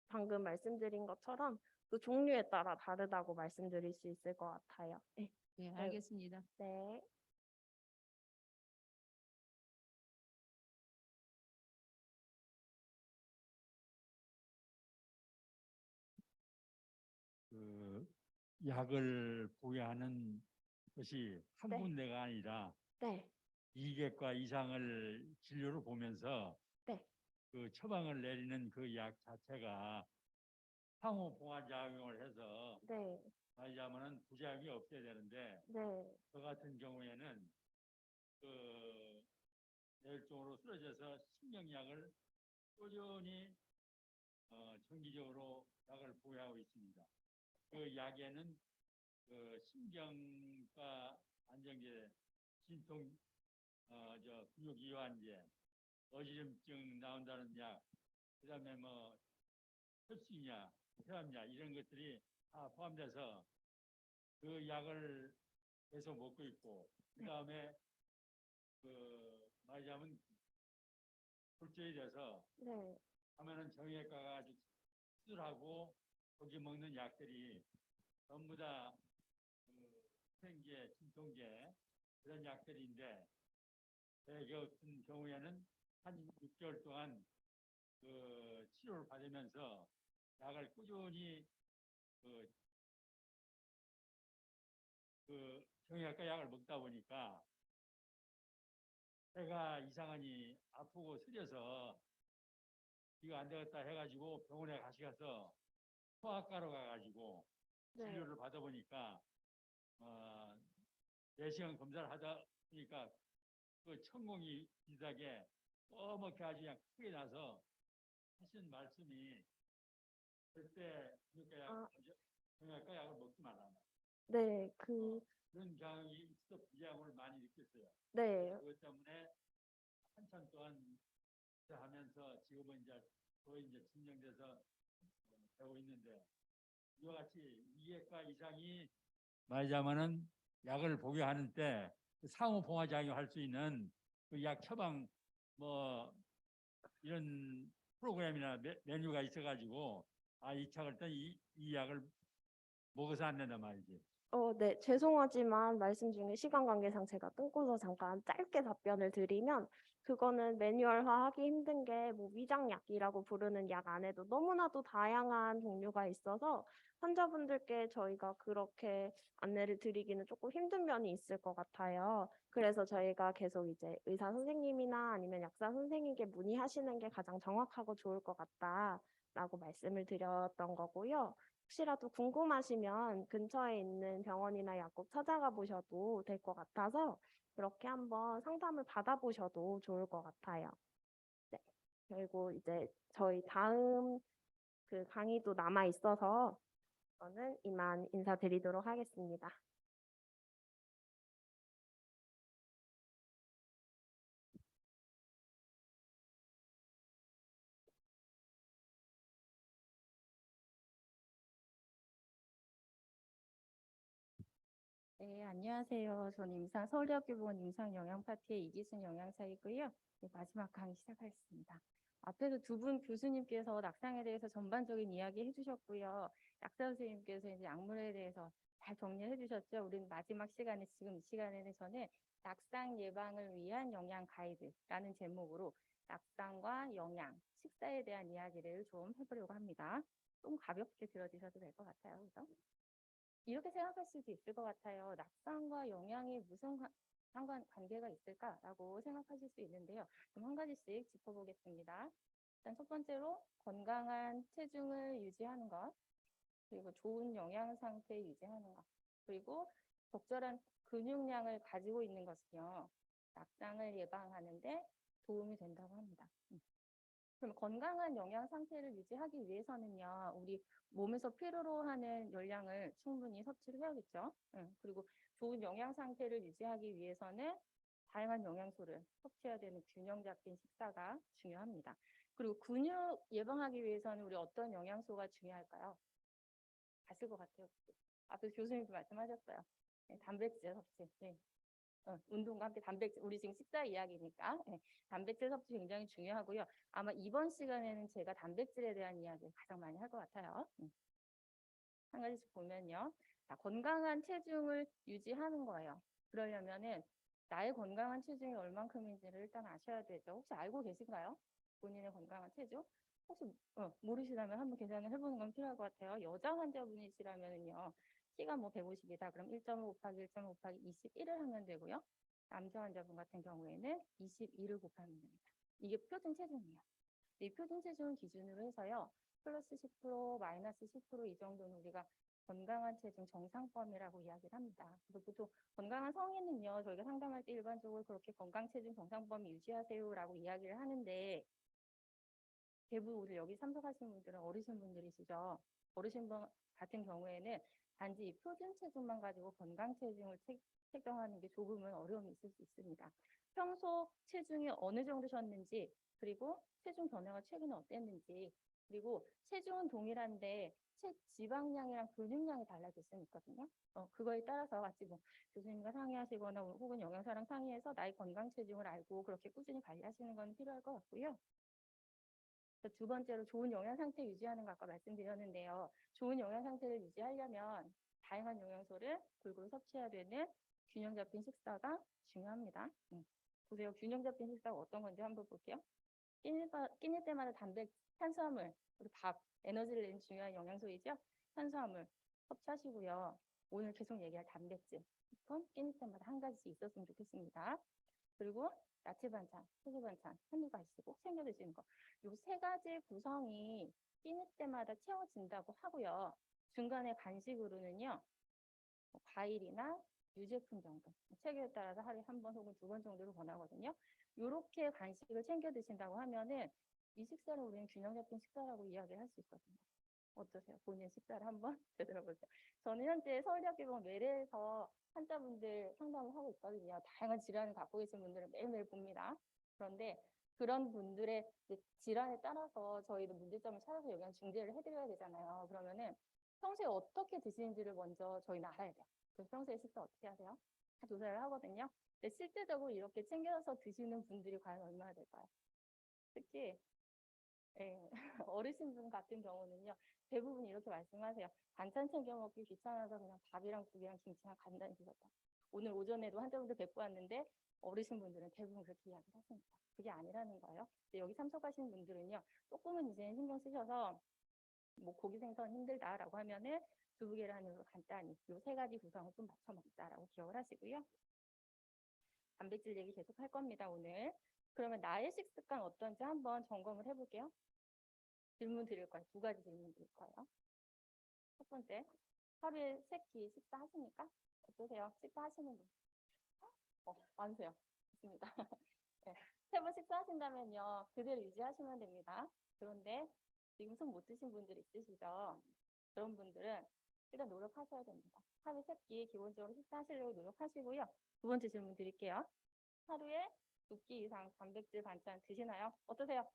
방금 말씀드린 것처럼 그 종류에 따라 다르다고 말씀드릴 수 있을 것 같아요. 네. 네, 알겠습니다. 네. 그 약을 부여하는 것이 한 네. 군데가 아니라 네. 2개과 이상을 진료를 보면서 네. 그 처방을 내리는 그 약 자체가 상호 봉화 작용을 해서 네. 말하자면은 부작용이 없어야 되는데 네. 저 같은 경우에는 그 뇌혈증으로 쓰러져서 신경약을 꾸준히 정기적으로 약을 부여하고 있습니다. 그 약에는 그 신경과 안정제, 진통, 근육 이완제, 어지럼증 나온다는 약, 그다음에 뭐 흡수약, 혈압약 이런 것들이 다 포함돼서 그 약을 계속 먹고 있고, 그다음에 그 말하자면 굴절이 돼서 네. 하면은 정형외과가 아주 수술하고 거기 먹는 약들이 전부 다 생제, 진통제 그런 약들인데 제 같은 경우에는 한 6개월 동안 그 치료를 받으면서 약을 꾸준히 그 정형외과 약을 먹다 보니까 배가 이상하니 아프고 쓰려서 이거 안 되겠다 해가지고 병원에 가서 소아과로 가가지고 네. 진료를 받아보니까 내시경 검사를 하다 보니까 그 천공이 비슷하게 뻐먹게 아주 그냥 크게 나서 하신 말씀이 절대 정형외과 약을 먹지 말라. 네. 그런 경향이 있어 부작용을 많이 느꼈어요. 네. 그것 때문에 한참 동안 하면서 지금은 거의 진정돼서 되고 있는데 이와 같이 2개과 이상이 말하자면은 약을 복용하는 때 상호 봉화 작용할 수 있는 그 약 처방 뭐 이런 프로그램이나 메뉴가 있어가지고 이 약을 이 약을 먹어서 안 된단 말이지. 네, 죄송하지만 말씀 중에 시간 관계상 제가 끊고서 잠깐 짧게 답변을 드리면 그거는 매뉴얼화하기 힘든 게 뭐 위장약이라고 부르는 약 안에도 너무나도 다양한 종류가 있어서 환자분들께 저희가 그렇게 안내를 드리기는 조금 힘든 면이 있을 것 같아요. 그래서 저희가 계속 이제 의사 선생님이나 아니면 약사 선생님께 문의하시는 게 가장 정확하고 좋을 것 같다라고 말씀을 드렸던 거고요. 혹시라도 궁금하시면 근처에 있는 병원이나 약국 찾아가 보셔도 될 것 같아서 그렇게 한번 상담을 받아보셔도 좋을 것 같아요. 네. 그리고 이제 저희 다음 그 강의도 남아 있어서 저는 이만 인사드리도록 하겠습니다. 네, 안녕하세요. 저는 임상 서울대학교병원 임상영양파트의 이기순 영양사이고요. 네, 마지막 강의 시작하겠습니다. 앞에서 두 분 교수님께서 낙상에 대해서 전반적인 이야기 해주셨고요. 약사 선생님께서 이제 약물에 대해서 잘 정리해 주셨죠. 우리는 마지막 시간에 지금 이 시간에서는 낙상 예방을 위한 영양 가이드라는 제목으로 낙상과 영양, 식사에 대한 이야기를 좀 해보려고 합니다. 좀 가볍게 들어주셔도 될 것 같아요. 그래서 이렇게 생각할 수도 있을 것 같아요. 낙상과 영양이 무슨 관계가 있을까라고 생각하실 수 있는데요. 그럼 한 가지씩 짚어보겠습니다. 일단 첫 번째로 건강한 체중을 유지하는 것, 그리고 좋은 영양 상태 유지하는 것, 그리고 적절한 근육량을 가지고 있는 것은요, 낙상을 예방하는데 도움이 된다고 합니다. 그럼 건강한 영양 상태를 유지하기 위해서는요, 우리 몸에서 필요로 하는 열량을 충분히 섭취를 해야겠죠. 그리고 좋은 영양 상태를 유지하기 위해서는 다양한 영양소를 섭취해야 되는 균형 잡힌 식사가 중요합니다. 그리고 근육 예방하기 위해서는 우리 어떤 영양소가 중요할까요? 아실 것 같아요. 앞에 교수님도 말씀하셨어요. 네, 단백질 섭취. 네. 운동과 함께 단백질, 우리 지금 식사 이야기니까 단백질 섭취 굉장히 중요하고요. 아마 이번 시간에는 제가 단백질에 대한 이야기를 가장 많이 할 것 같아요. 한 가지씩 보면요. 자, 건강한 체중을 유지하는 거예요. 그러려면은 나의 건강한 체중이 얼만큼인지를 일단 아셔야 되죠. 혹시 알고 계신가요? 본인의 건강한 체중? 혹시 모르시다면 한번 계산을 해보는 건 필요할 것 같아요. 여자 환자분이시라면요. 키가 뭐 150이다. 그럼 1.5 곱하기 1.5 곱하기 21을 하면 되고요. 남자 환자분 같은 경우에는 22를 곱하면 됩니다. 이게 표준 체중이에요. 이 표준 체중을 기준으로 해서요. 플러스 10%, 마이너스 10%이 정도는 우리가 건강한 체중 정상범위라고 이야기를 합니다. 그래서 보통 건강한 성인은요. 저희가 상담할 때 일반적으로 그렇게 건강 체중 정상범위 유지하세요라고 이야기를 하는데 대부분 우리 여기 참석하신 분들은 어르신 분들이시죠. 어르신 분 같은 경우에는 단지 이 표준 체중만 가지고 건강 체중을 책정하는 게 조금은 어려움이 있을 수 있습니다. 평소 체중이 어느 정도셨는지, 그리고 체중 변화가 최근에 어땠는지, 그리고 체중은 동일한데 지방량이랑 근육량이 달라질 수는 있거든요. 그거에 따라서 같이 뭐 교수님과 상의하시거나 혹은 영양사랑 상의해서 나의 건강 체중을 알고 그렇게 꾸준히 관리하시는 건 필요할 것 같고요. 두 번째로 좋은 영양 상태 유지하는 거 아까 말씀드렸는데요. 좋은 영양 상태를 유지하려면 다양한 영양소를 골고루 섭취해야 되는 균형 잡힌 식사가 중요합니다. 보세요. 균형 잡힌 식사가 어떤 건지 한번 볼게요. 끼니 때마다 탄수화물, 그리고 밥, 에너지를 내는 중요한 영양소이죠. 탄수화물 섭취하시고요. 오늘 계속 얘기할 단백질, 그건 끼니 때마다 한 가지씩 있었으면 좋겠습니다. 그리고 야채 반찬, 채소 반찬 한두 가지씩 꼭 챙겨 드시는 거. 요 세 가지 구성이 끼니 때마다 채워진다고 하고요. 중간에 간식으로는요. 과일이나 유제품 정도. 체계에 따라서 하루에 한 번 혹은 두 번 정도로 권하거든요. 요렇게 간식을 챙겨 드신다고 하면은 이 식사를 우리는 균형 잡힌 식사라고 이야기를 할 수 있거든요. 어떠세요? 본인 식사를 한번 제대로 보세요. 저는 현재 서울대학교병원 외래에서 환자분들 상담을 하고 있거든요. 다양한 질환을 갖고 계신 분들을 매일매일 봅니다. 그런데 그런 분들의 질환에 따라서 저희도 문제점을 찾아서 영양 중재를 해드려야 되잖아요. 그러면은 평소에 어떻게 드시는지를 먼저 저희는 알아야 돼요. 그래서 평소에 식사 어떻게 하세요? 다 조사를 하거든요. 근데 실제적으로 이렇게 챙겨서 드시는 분들이 과연 얼마나 될까요? 특히 예, 어르신분 같은 경우는요, 대부분 이렇게 말씀하세요. 반찬 챙겨 먹기 귀찮아서 그냥 밥이랑 국이랑 김치만 간단히 드셨다. 오늘 오전에도 환자분들 뵙고 왔는데 어르신분들은 대부분 그렇게 이야기를 하십니다. 그게 아니라는 거예요. 근데 여기 참석하시는 분들은요, 조금은 이제 신경 쓰셔서 뭐 고기 생선 힘들다라고 하면은 두부 계란으로 간단히 요 세 가지 구성을 좀 맞춰 먹자라고 기억을 하시고요. 단백질 얘기 계속 할 겁니다, 오늘. 그러면 나의 식습관 어떤지 한번 점검을 해볼게요. 질문 드릴 거예요. 두 가지 질문 드릴 거예요. 첫 번째, 하루에 3끼 식사하십니까? 어떠세요? 식사하시는 분? 많으세요. 좋습니다. 네. 3번 식사하신다면요, 그대로 유지하시면 됩니다. 그런데 지금 손 못 드신 분들 있으시죠? 그런 분들은 일단 노력하셔야 됩니다. 하루에 3끼 기본적으로 식사하시려고 노력하시고요. 두 번째 질문 드릴게요. 하루에 2끼 이상 단백질 반찬 드시나요? 어떠세요?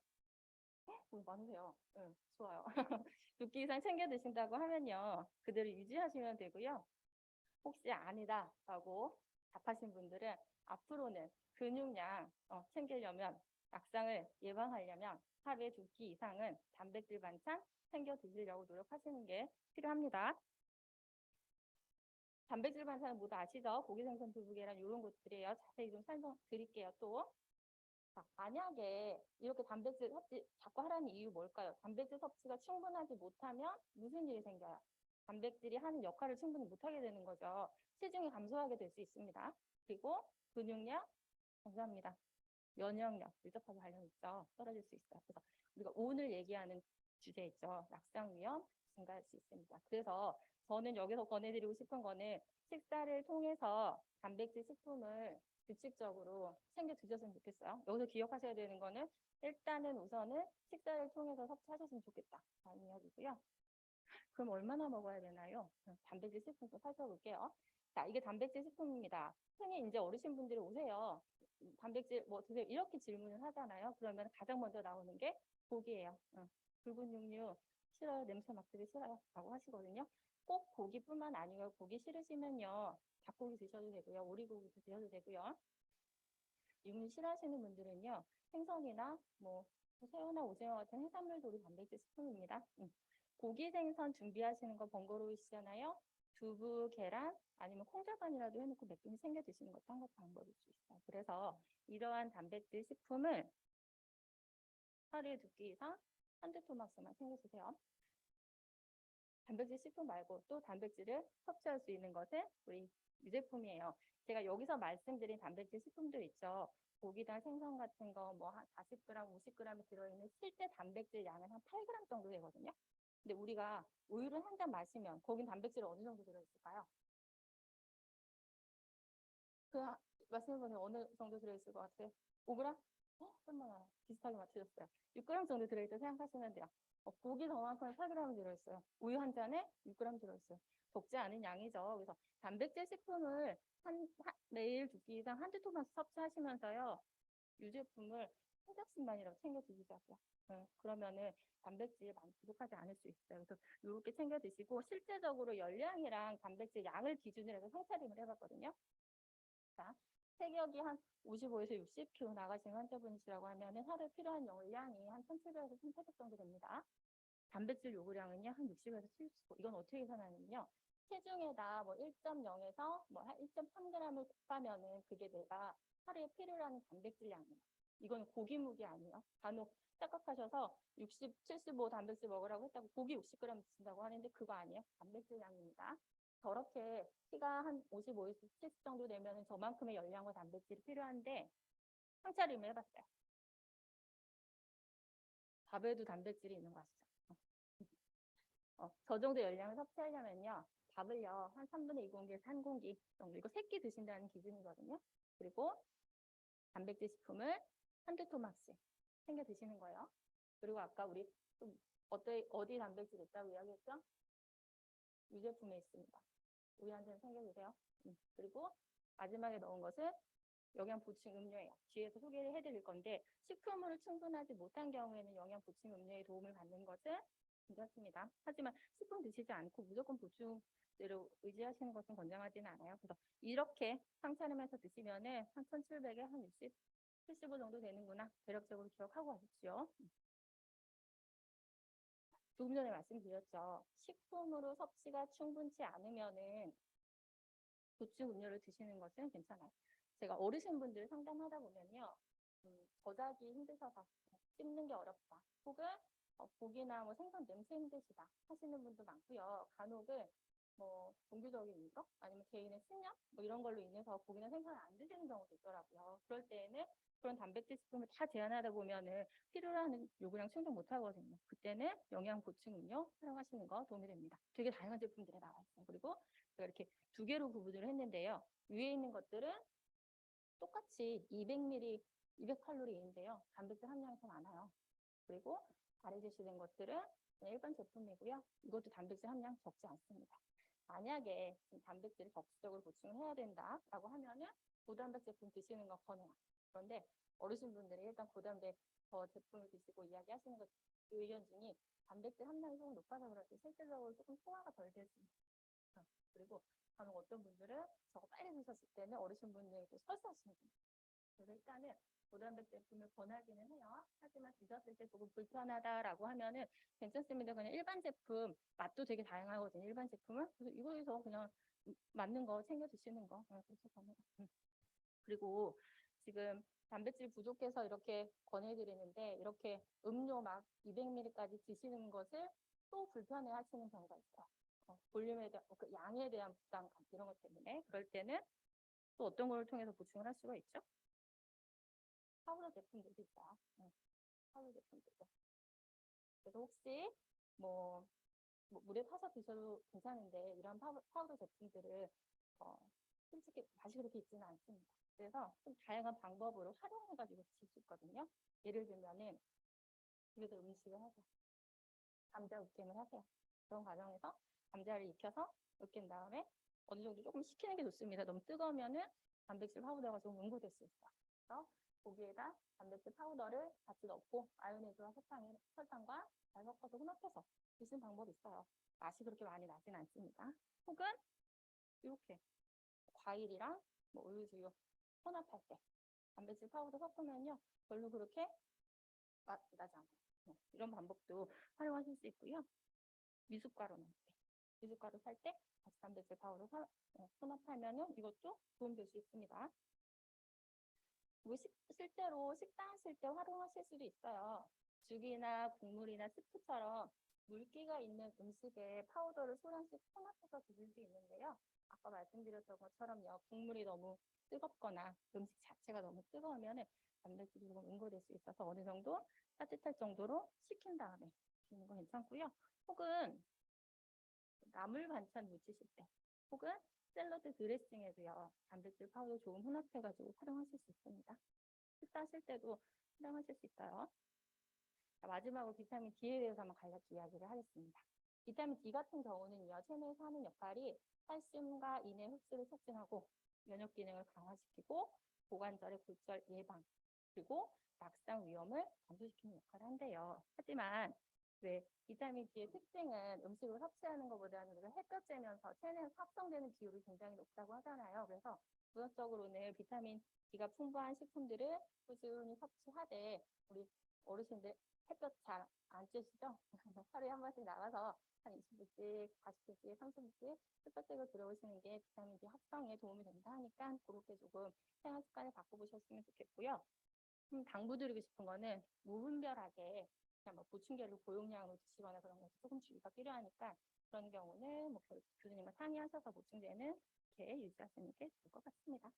많으세요. 네, 좋아요. 2끼 이상 챙겨 드신다고 하면요, 그대로 유지하시면 되고요. 혹시 아니다라고 답하신 분들은 앞으로는 근육량 챙기려면, 낙상을 예방하려면 하루에 2끼 이상은 단백질 반찬 챙겨 드시려고 노력하시는 게 필요합니다. 단백질 반찬은 모두 아시죠? 고기, 생선, 두부, 계란 이런 것들이에요. 자세히 좀 설명드릴게요. 또 자, 만약에 이렇게 단백질 섭취 자꾸 하라는 이유 뭘까요? 단백질 섭취가 충분하지 못하면 무슨 일이 생겨요? 단백질이 하는 역할을 충분히 못하게 되는 거죠. 체중이 감소하게 될 수 있습니다. 그리고 근육량, 감사합니다. 면역력, 밀접하게 관련 있죠. 떨어질 수 있어요. 그래서 우리가 오늘 얘기하는 주제 있죠. 낙상 위험 증가할 수 있습니다. 그래서 저는 여기서 권해드리고 싶은 거는 식사를 통해서 단백질 식품을 규칙적으로 챙겨 드셨으면 좋겠어요. 여기서 기억하셔야 되는 거는 일단은 우선은 식사를 통해서 섭취하셨으면 좋겠다. 라는 이야기고요. 그럼 얼마나 먹어야 되나요? 단백질 식품 좀 살펴볼게요. 자, 이게 단백질 식품입니다. 흔히 이제 어르신분들이 오세요. 단백질 뭐 드세요? 이렇게 질문을 하잖아요. 그러면 가장 먼저 나오는 게 고기예요. 붉은 육류 싫어요. 냄새 맡기 싫어요. 라고 하시거든요. 꼭 고기뿐만 아니고 고기 싫으시면요, 닭고기 드셔도 되고요. 오리고기 드셔도 되고요. 육류 싫어하시는 분들은요, 생선이나 뭐 새우나 오징어 같은 해산물도 우리 단백질 식품입니다. 고기 생선 준비하시는 거 번거로우시잖아요. 두부, 계란 아니면 콩자반이라도 해놓고 몇 끼 챙겨 드시는 것도 한 가지 방법일 수 있어요. 그래서 이러한 단백질 식품을 하루에 2끼 이상 한두 토막스만 챙겨 드세요. 단백질 식품 말고 또 단백질을 섭취할 수 있는 것은 우리 유제품이에요. 제가 여기서 말씀드린 단백질 식품들 있죠. 고기나 생선 같은 거 뭐 한 40g, 50g이 들어있는 실제 단백질 양은 한 8g 정도 되거든요. 근데 우리가 우유를 한 잔 마시면 거긴 단백질이 어느 정도 들어있을까요? 말씀해보면 어느 정도 들어있을 것 같아요? 5g? 얼마나 비슷하게 맞추셨어요. 6g 정도 들어있다고 생각하시면 돼요. 고기 저만큼 8g 들어있어요. 우유 한 잔에 6g 들어있어요. 적지 않은 양이죠. 그래서 단백질 식품을 매일 2끼 이상 한두 토막 섭취하시면서요, 유제품을 한 접시만이라도 챙겨 드시자고요. 그러면은 단백질 많이 부족하지 않을 수 있어요. 그래서 이렇게 챙겨 드시고, 실제적으로 열량이랑 단백질 양을 기준으로 해서 성차림을 해봤거든요. 자, 체격이 한 55에서 60kg 나가신 환자분이시라고 하면은 하루에 필요한 열량이 한 1,700에서 1,800 정도 됩니다. 단백질 요구량은요, 한 60에서 70. 이건 어떻게 계산하냐면요, 체중에다 뭐 1.0에서 뭐 한 1.3g을 곱하면은 그게 내가 하루에 필요로 하는 단백질 양이에요. 이건 고기 무게 아니에요. 간혹 착각하셔서 60, 75 단백질 먹으라고 했다고 고기 60g 드신다고 하는데 그거 아니에요. 단백질 양입니다. 저렇게 키가 한 55에서 70 정도 되면 저만큼의 열량과 단백질이 필요한데 상차림을 해봤어요. 밥에도 단백질이 있는 거 아시죠? 저 정도 열량을 섭취하려면요, 밥을요 한 3분의 2 공기에서 1공기 정도, 이거 3끼 드신다는 기준이거든요. 그리고 단백질 식품을 한두 토막씩 챙겨 드시는 거예요. 그리고 아까 우리 좀 어디 단백질 있다고 이야기했죠? 유제품에 있습니다. 우유 한 잔 챙겨 드세요. 그리고 마지막에 넣은 것은 영양 보충 음료예요. 뒤에서 소개를 해드릴 건데, 식품으로 충분하지 못한 경우에는 영양 보충 음료의 도움을 받는 것은 괜찮습니다. 하지만 식품 드시지 않고 무조건 보충 대로 의지하시는 것은 권장하지는 않아요. 그래서 이렇게 상차림해서 드시면은 한 1,700에 한 60, 75 정도 되는구나. 대략적으로 기억하고 가십시오. 조금 전에 말씀드렸죠. 식품으로 섭취가 충분치 않으면은 보충 음료를 드시는 것은 괜찮아요. 제가 어르신분들 상담하다 보면요. 저작이 힘드셔서 씹는 게 어렵다. 혹은 고기나 뭐 생선 냄새 힘드시다 하시는 분도 많고요. 간혹은 뭐 종교적인 이유로 아니면 개인의 신념 뭐 이런 걸로 인해서 고기나 생선을 안 드시는 경우도 있더라고요. 그럴 때에는 그런 단백질 식품을 다 제한하다 보면은 필요로 하는 요구량 충족 못 하거든요. 그때는 영양 보충 음료 사용하시는 거 도움이 됩니다. 되게 다양한 제품들이 나와 있어요. 그리고 제가 이렇게 두 개로 구분을 했는데요. 위에 있는 것들은 똑같이 200ml, 200칼로리인데요. 단백질 함량이 더 많아요. 그리고 아래 제시된 것들은 그냥 일반 제품이고요. 이것도 단백질 함량 적지 않습니다. 만약에 단백질을 적극적으로 보충해야 된다라고 하면은 고단백 제품 드시는 거 권해요. 그런데 어르신분들이 일단 고단백 제품을 드시고 이야기하시는 것 의견 중에 단백질 함량이 조금 높아서 그렇지 실질적으로 조금 소화가 덜 됐습니다. 그리고 간혹 어떤 분들은 저거 빨리 드셨을 때는 어르신분들도 설사하시는 분들. 그래서 일단은 고단백 제품을 권하기는 해요. 하지만 드셨을 때 조금 불편하다라고 하면은 괜찮습니다. 그냥 일반 제품 맛도 되게 다양하거든요. 일반 제품은 그래서 이거에서 그냥 맞는 거 챙겨 드시는 거 그렇게 권해요. 그리고 지금 단백질 부족해서 이렇게 권해드리는데 이렇게 음료 막 200ml까지 드시는 것을 또 불편해 하시는 경우가 있어요. 볼륨에 대한 그 양에 대한 부담감 이런 것 때문에 그럴 때는 또 어떤 걸 통해서 보충을 할 수가 있죠? 파우더 제품들도 있어요. 파우더 제품들도. 그래서 혹시 뭐 물에 타서 드셔도 괜찮은데 이런 파우더 제품들을 솔직히 맛이 그렇게 있지는 않습니다. 그래서 좀 다양한 방법으로 활용해가지고 드실 수 있거든요. 예를 들면은 집에서 음식을 하세요. 감자 으깨을 하세요. 그런 과정에서 감자를 익혀서 으깬 다음에 어느 정도 조금 식히는 게 좋습니다. 너무 뜨거우면은 단백질 파우더가 좀 응고될 수 있어요. 그래서 고기에다 단백질 파우더를 같이 넣고 마요네즈와 설탕과 잘 섞어서 혼합해서 드시는 방법이 있어요. 맛이 그렇게 많이 나진 않습니다. 혹은 이렇게 과일이랑 뭐 우유수유 혼합할 때 단백질 파우더 섞으면요 별로 그렇게 맛이 나지 않아요. 이런 방법도 활용하실 수 있고요. 미숫가루 넣을 때 미숫가루 살 때 같이 단백질 파우더 혼합하면은 이것도 도움될 수 있습니다. 그리고 실제로 식단 하실 때 활용하실 수도 있어요. 죽이나 국물이나 스프처럼 물기가 있는 음식에 파우더를 소량씩 혼합해서 드실 수 있는데요. 아까 말씀드렸던 것처럼요. 국물이 너무 뜨겁거나 음식 자체가 너무 뜨거우면 단백질이 조금 응고될 수 있어서 어느 정도 따뜻할 정도로 식힌 다음에 드시는 건 괜찮고요. 혹은 나물 반찬 무치실 때 혹은 샐러드 드레싱에도요. 단백질 파우더 조금 혼합해가지고 활용하실 수 있습니다. 식사하실 때도 활용하실 수 있어요. 자, 마지막으로 비타민 D에 대해서 한번 간략히 이야기를 하겠습니다. 비타민 D 같은 경우는요. 체내에서 하는 역할이 칼슘과 인의 흡수를 촉진하고 면역 기능을 강화시키고 고관절의 골절 예방 그리고 낙상 위험을 감소시키는 역할을 한대요. 하지만 왜 비타민 D의 특징은 음식을 섭취하는 것보다는 우리가 햇볕 쬐면서 체내에서 합성되는 비율이 굉장히 높다고 하잖아요. 그래서 우선적으로는 비타민 D가 풍부한 식품들을 꾸준히 섭취하되 우리 어르신들 햇볕 잘 안 쬐시죠? 하루에 한 번씩 나가서 한 20분씩, 40분씩, 30분씩 햇볕 쬐고 들어오시는 게 비타민 D 합성에 도움이 된다 하니까 그렇게 조금 생활 습관을 바꿔보셨으면 좋겠고요. 당부드리고 싶은 거는 무분별하게 그냥 뭐 보충제를 고용량으로 드시거나 그런 것도 조금 주의가 필요하니까 그런 경우는 뭐 교수님과 상의하셔서 보충제는 이렇게 유지하시는 게 좋을 것 같습니다.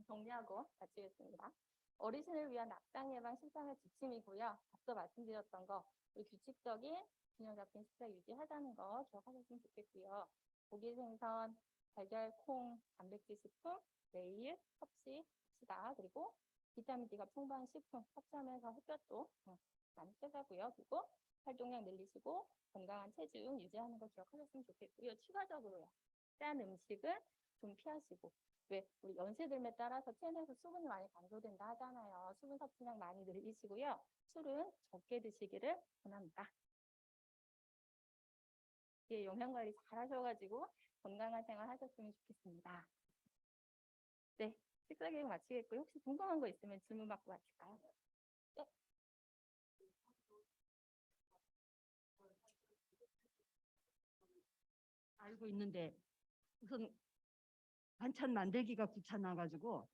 정리하고 마치겠습니다. 어르신을 위한 낙상 예방 실천의 지침이고요. 앞서 말씀드렸던 거 우리 규칙적인 균형 잡힌 식사 유지하자는 거 기억하셨으면 좋겠고요. 고기, 생선, 달걀, 콩, 단백질 식품 매일 섭취합시다. 그리고 비타민 D가 풍부한 식품 섭취하면서 햇볕도 많이 쬐자고요. 그리고 활동량 늘리시고 건강한 체중 유지하는 거 기억하셨으면 좋겠고요. 추가적으로요. 짠 음식은 좀 피하시고 왜 우리 연세 들에 따라서 체내에서 수분이 많이 감소된다 하잖아요. 수분 섭취량 많이 늘리시고요. 술은 적게 드시기를 권합니다. 예, 영양 관리 잘 하셔가지고 건강한 생활 하셨으면 좋겠습니다. 네, 식사 계획 마치겠고요. 혹시 궁금한 거 있으면 질문 받고 마칠까요? 네. 알고 있는데 우선 반찬 만들기가 귀찮아가지고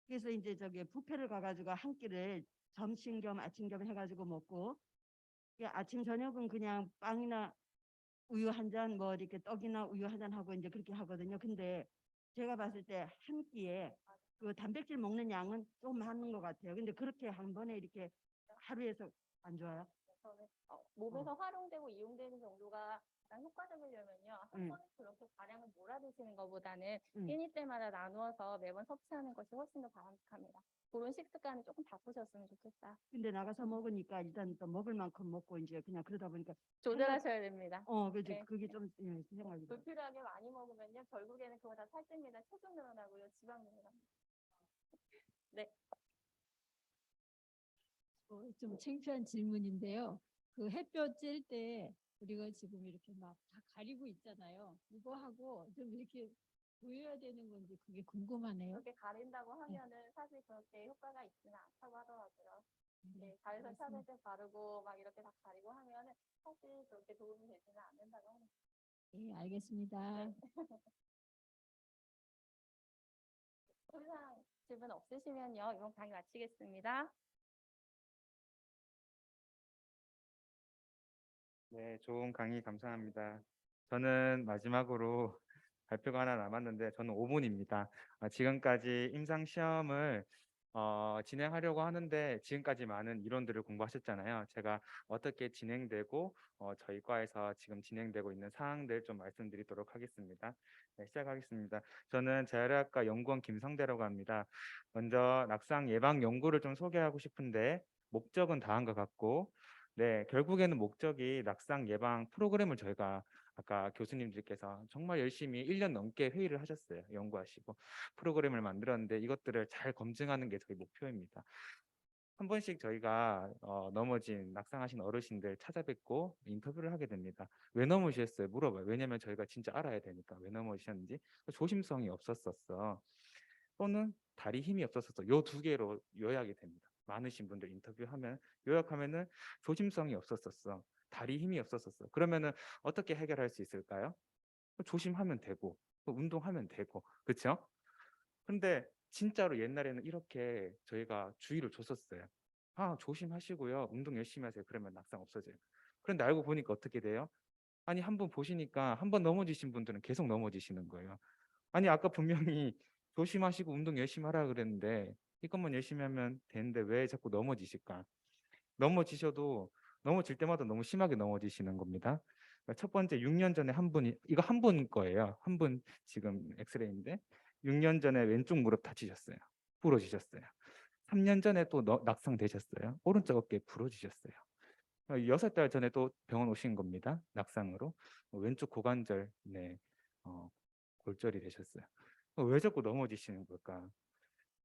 그래서 이제 저기 뷔페를 가가지고 한 끼를 점심 겸 아침 겸 해가지고 먹고 아침 저녁은 그냥 빵이나 우유 한 잔 뭐 이렇게 떡이나 우유 한 잔 하고 이제 그렇게 하거든요. 근데 제가 봤을 때 한 끼에 그 단백질 먹는 양은 좀 많은 것 같아요. 근데 그렇게 한 번에 이렇게 하루에서 안 좋아요? 저는 몸에서 활용되고 이용되는 정도가 가장 효과적이려면요. 한 번에 그렇게 다량을 몰아드시는 것보다는 끼니 때마다 나누어서 매번 섭취하는 것이 훨씬 더 바람직합니다. 그런 식습관을 조금 바꾸셨으면 좋겠다. 근데 나가서 먹으니까 일단 또 먹을 만큼 먹고 이제 그냥 그러다 보니까 조절하셔야 됩니다. 그죠. 네. 그게 좀 생각이 들어요. 불필요하게 많이 먹으면요. 결국에는 그거 다 살찝니다. 체중 늘어나고요. 지방 늘어납니다. 네. 좀 창피한 질문인데요. 그 햇볕 쬐일 때 우리가 지금 이렇게 막 다 가리고 있잖아요. 이거 하고 좀 이렇게 보여야 되는 건지 그게 궁금하네요. 그렇게 가린다고 하면은 사실 그렇게 효과가 있지는 않다고 하더라고요. 네, 자외선 알겠습니다. 차단제 바르고 막 이렇게 다 가리고 하면은 사실 그렇게 도움이 되지는 않는다고 합니다. 예, 알겠습니다. 더 이상 질문 없으시면요. 이번 강의 마치겠습니다. 네, 좋은 강의 감사합니다. 저는 마지막으로 발표가 하나 남았는데 저는 5분입니다. 지금까지 임상 시험을 진행하려고 하는데 지금까지 많은 이론들을 공부하셨잖아요. 제가 어떻게 진행되고 저희 과에서 지금 진행되고 있는 사항들 좀 말씀드리도록 하겠습니다. 네, 시작하겠습니다. 저는 재활의학과 연구원 김성대라고 합니다. 먼저 낙상 예방 연구를 좀 소개하고 싶은데 목적은 다한 것 같고 네, 결국에는 목적이 낙상 예방 프로그램을 저희가 아까 교수님들께서 정말 열심히 1년 넘게 회의를 하셨어요. 연구하시고 프로그램을 만들었는데 이것들을 잘 검증하는 게 저희 목표입니다. 한 번씩 저희가 넘어진 낙상하신 어르신들 찾아뵙고 인터뷰를 하게 됩니다. 왜 넘어지셨어요? 물어봐요. 왜냐면 저희가 진짜 알아야 되니까 왜 넘어지셨는지. 조심성이 없었었어. 또는 다리 힘이 없었었어. 요 두 개로 요약이 됩니다. 많으신 분들 인터뷰하면 요약하면은 조심성이 없었었어. 다리 힘이 없었었어. 그러면은 어떻게 해결할 수 있을까요? 조심하면 되고 운동하면 되고 그렇죠? 근데 진짜로 옛날에는 이렇게 저희가 주의를 줬었어요. 조심하시고요. 운동 열심히 하세요. 그러면 낙상 없어져요. 그런데 알고 보니까 어떻게 돼요? 아니 한 번 보시니까 한 번 넘어지신 분들은 계속 넘어지시는 거예요. 아니 아까 분명히 조심하시고 운동 열심히 하라 그랬는데 이것만 열심히 하면 되는데 왜 자꾸 넘어지실까? 넘어지셔도 넘어질 때마다 너무 심하게 넘어지시는 겁니다. 그러니까 첫 번째 6년 전에 한 분이 이거 한 분 거예요. 한 분 지금 엑스레이인데 6년 전에 왼쪽 무릎 다치셨어요. 부러지셨어요. 3년 전에 또 낙상되셨어요. 오른쪽 어깨 부러지셨어요. 6달 전에 또 병원 오신 겁니다. 낙상으로 왼쪽 고관절 네, 골절이 되셨어요. 왜 자꾸 넘어지시는 걸까?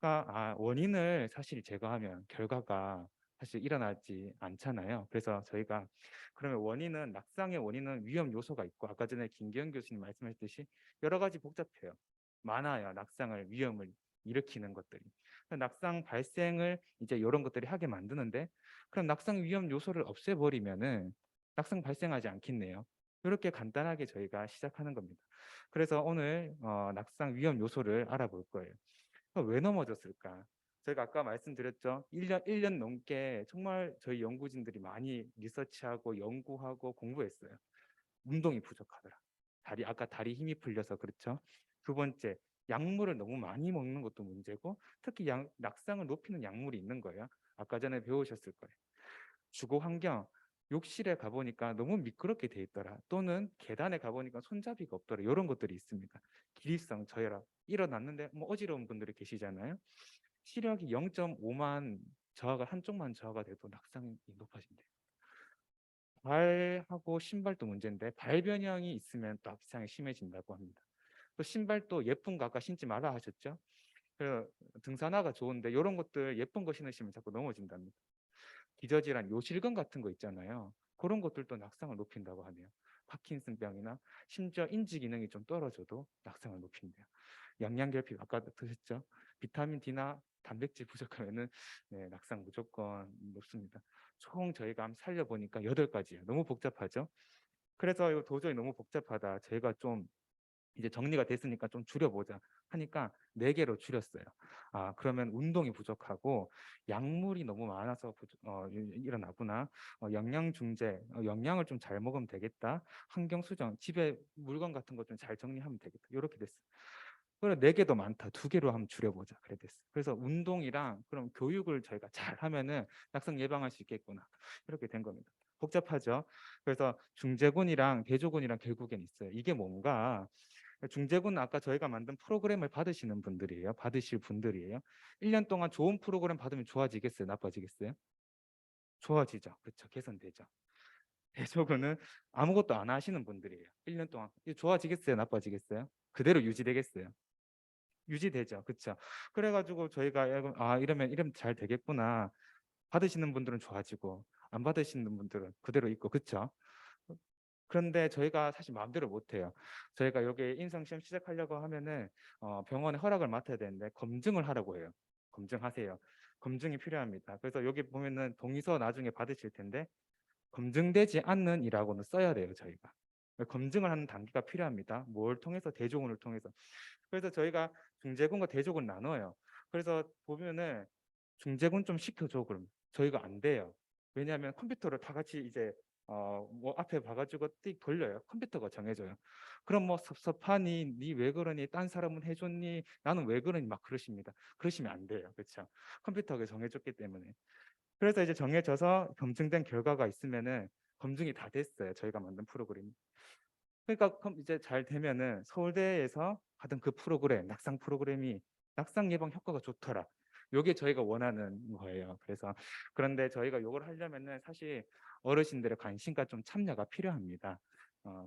그러니까 원인을 사실 제거하면 결과가 사실 일어나지 않잖아요. 그래서 저희가 그러면 원인은 낙상의 원인은 위험 요소가 있고 아까 전에 김기현 교수님 말씀하셨듯이 여러 가지 복잡해요. 많아요. 낙상을 위험을 일으키는 것들이. 낙상 발생을 이제 이런 것들이 하게 만드는데 그럼 낙상 위험 요소를 없애버리면은 낙상 발생하지 않겠네요. 이렇게 간단하게 저희가 시작하는 겁니다. 그래서 오늘 낙상 위험 요소를 알아볼 거예요. 왜 넘어졌을까? 저희가 아까 말씀드렸죠. 1년 넘게 정말 저희 연구진들이 많이 리서치하고 연구하고 공부했어요. 운동이 부족하더라. 아까 다리 힘이 풀려서 그렇죠. 두 번째, 약물을 너무 많이 먹는 것도 문제고 특히 낙상을 높이는 약물이 있는 거예요. 아까 전에 배우셨을 거예요. 주거 환경, 욕실에 가보니까 너무 미끄럽게 돼 있더라. 또는 계단에 가보니까 손잡이가 없더라. 이런 것들이 있습니다. 기립성 저혈압 일어났는데 뭐 어지러운 분들이 계시잖아요. 시력이 0.5만 저하가 한쪽만 저하가 돼도 낙상이 높아진대요. 발하고 신발도 문제인데 발 변형이 있으면 또 낙상이 심해진다고 합니다. 또 신발도 예쁜 거 아까 신지 말라 하셨죠? 그 등산화가 좋은데 이런 것들 예쁜 거 신으시면 자꾸 넘어진답니다. 기저질환, 요실금 같은 거 있잖아요. 그런 것들도 낙상을 높인다고 하네요. 파킨슨병이나 심지어 인지 기능이 좀 떨어져도 낙상을 높인대요. 영양 결핍 아까 드셨죠? 비타민 D나 단백질 부족하면은 네, 낙상 무조건 높습니다. 총 저희가 한번 살려보니까 8가지예요. 너무 복잡하죠? 그래서 이거 도저히 너무 복잡하다. 저희가 좀 이제 정리가 됐으니까 좀 줄여보자 하니까 4개로 줄였어요. 아, 그러면 운동이 부족하고 약물이 너무 많아서 일어나구나. 영양 중재, 영양을 좀 잘 먹으면 되겠다. 환경 수정, 집에 물건 같은 거 좀 잘 정리하면 되겠다. 이렇게 됐어요. 그래 4개도 많다. 2개로 한번 줄여보자. 그래 됐어. 그래서 운동이랑 그럼 교육을 저희가 잘 하면은 낙상 예방할 수 있겠구나. 이렇게 된 겁니다. 복잡하죠. 그래서 중재군이랑 대조군이랑 결국엔 있어요. 이게 뭔가 중재군은 아까 저희가 만든 프로그램을 받으시는 분들이에요. 받으실 분들이에요. 1년 동안 좋은 프로그램 받으면 좋아지겠어요? 나빠지겠어요? 좋아지죠. 그렇죠. 개선되죠. 대조군은 아무것도 안 하시는 분들이에요. 1년 동안 이거 좋아지겠어요? 나빠지겠어요? 그대로 유지되겠어요? 유지되죠. 그렇죠. 그래가지고 저희가 이러면 잘 되겠구나. 받으시는 분들은 좋아지고 안 받으시는 분들은 그대로 있고 그렇죠. 그런데 저희가 사실 마음대로 못해요. 저희가 여기 임상시험 시작하려고 하면은 병원에 허락을 맡아야 되는데 검증을 하라고 해요. 검증하세요. 검증이 필요합니다. 그래서 여기 보면은 동의서 나중에 받으실 텐데 검증되지 않는이라고는 써야 돼요. 저희가 검증을 하는 단계가 필요합니다. 뭘 통해서? 대조군을 통해서. 그래서 저희가 중재군과 대조군 나눠요. 그래서 보면은 중재군 좀 시켜줘 그럼 저희가 안 돼요. 왜냐하면 컴퓨터를 다 같이 이제 뭐 앞에 봐가지고 띡 돌려요. 컴퓨터가 정해줘요. 그럼 뭐 섭섭하니, 니 왜 그러니, 딴 사람은 해줬니, 나는 왜 그러니 막 그러십니다. 그러시면 안 돼요. 그렇죠? 컴퓨터가 정해줬기 때문에. 그래서 이제 정해져서 검증된 결과가 있으면은 검증이 다 됐어요. 저희가 만든 프로그램이. 그러니까 이제 잘 되면은 서울대에서 하던 그 프로그램, 낙상 프로그램이 낙상 예방 효과가 좋더라. 요게 저희가 원하는 거예요. 그래서 그런데 저희가 요걸 하려면은 사실 어르신들의 관심과 좀 참여가 필요합니다.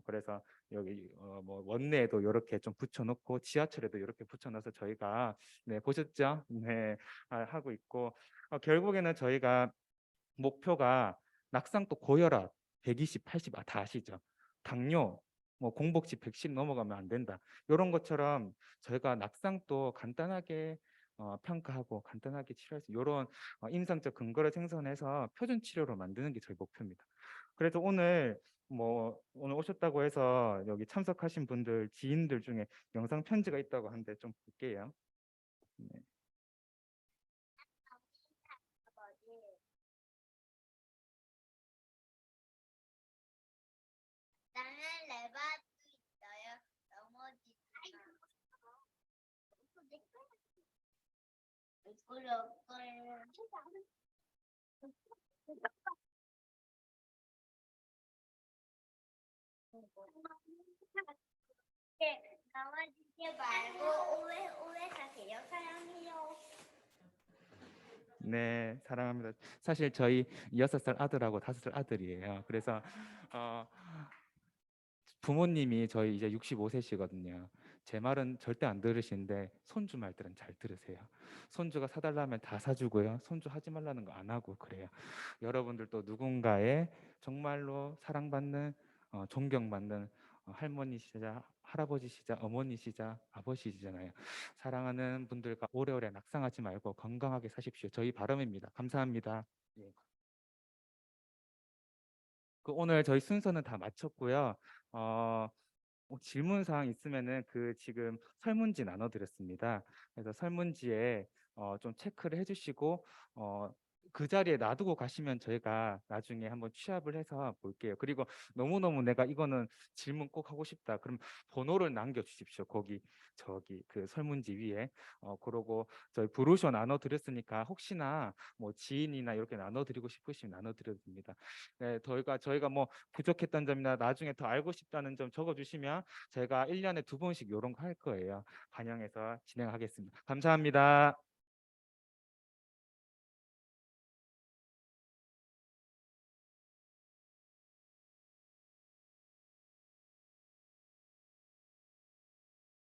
그래서 여기 뭐 원내에도 이렇게 좀 붙여놓고 지하철에도 이렇게 붙여놔서 저희가 네 보셨죠? 네 하고 있고 결국에는 저희가 목표가 낙상 또 고혈압 120, 80 다 아시죠? 당뇨 뭐 공복치 110 넘어가면 안 된다. 이런 것처럼 저희가 낙상도 간단하게 평가하고 간단하게 치료할 수 이런 임상적 근거를 생성해서 표준 치료로 만드는 게 저희 목표입니다. 그래서 오늘 오늘 오셨다고 해서 여기 참석하신 분들 지인들 중에 영상 편지가 있다고 하는데 좀 볼게요. 네. 나는 레바도 있어요. 넘어지지 넘어지지 말고 오래 사세요. 사랑해요. 네, 사랑합니다. 사실 저희 6살 아들하고 5살 아들이에요. 그래서 부모님이 저희 이제 65세시거든요. 제 말은 절대 안 들으시는데 손주 말들은 잘 들으세요. 손주가 사달라면 다 사주고요. 손주 하지 말라는 거 안 하고 그래요. 여러분들도 누군가의 정말로 사랑받는 존경받는 할머니시자 할아버지시자 어머니시자 아버지시잖아요. 사랑하는 분들과 오래오래 낙상하지 말고 건강하게 사십시오. 저희 바람입니다. 감사합니다. 예. 오늘 저희 순서는 다 마쳤고요. 질문 사항 있으면은 지금 설문지 나눠드렸습니다. 그래서 설문지에 좀 체크를 해주시고 그 자리에 놔두고 가시면 저희가 나중에 한번 취합을 해서 볼게요. 그리고 너무너무 내가 이거는 질문 꼭 하고 싶다. 그럼 번호를 남겨주십시오. 저기 그 설문지 위에. 그러고 저희 브로셔 나눠드렸으니까 혹시나 뭐 지인이나 이렇게 나눠드리고 싶으시면 나눠드려도 됩니다. 네, 저희가 뭐 부족했던 점이나 나중에 더 알고 싶다는 점 적어주시면 저희가 1년에 2번씩 이런 거 할 거예요. 반영해서 진행하겠습니다. 감사합니다.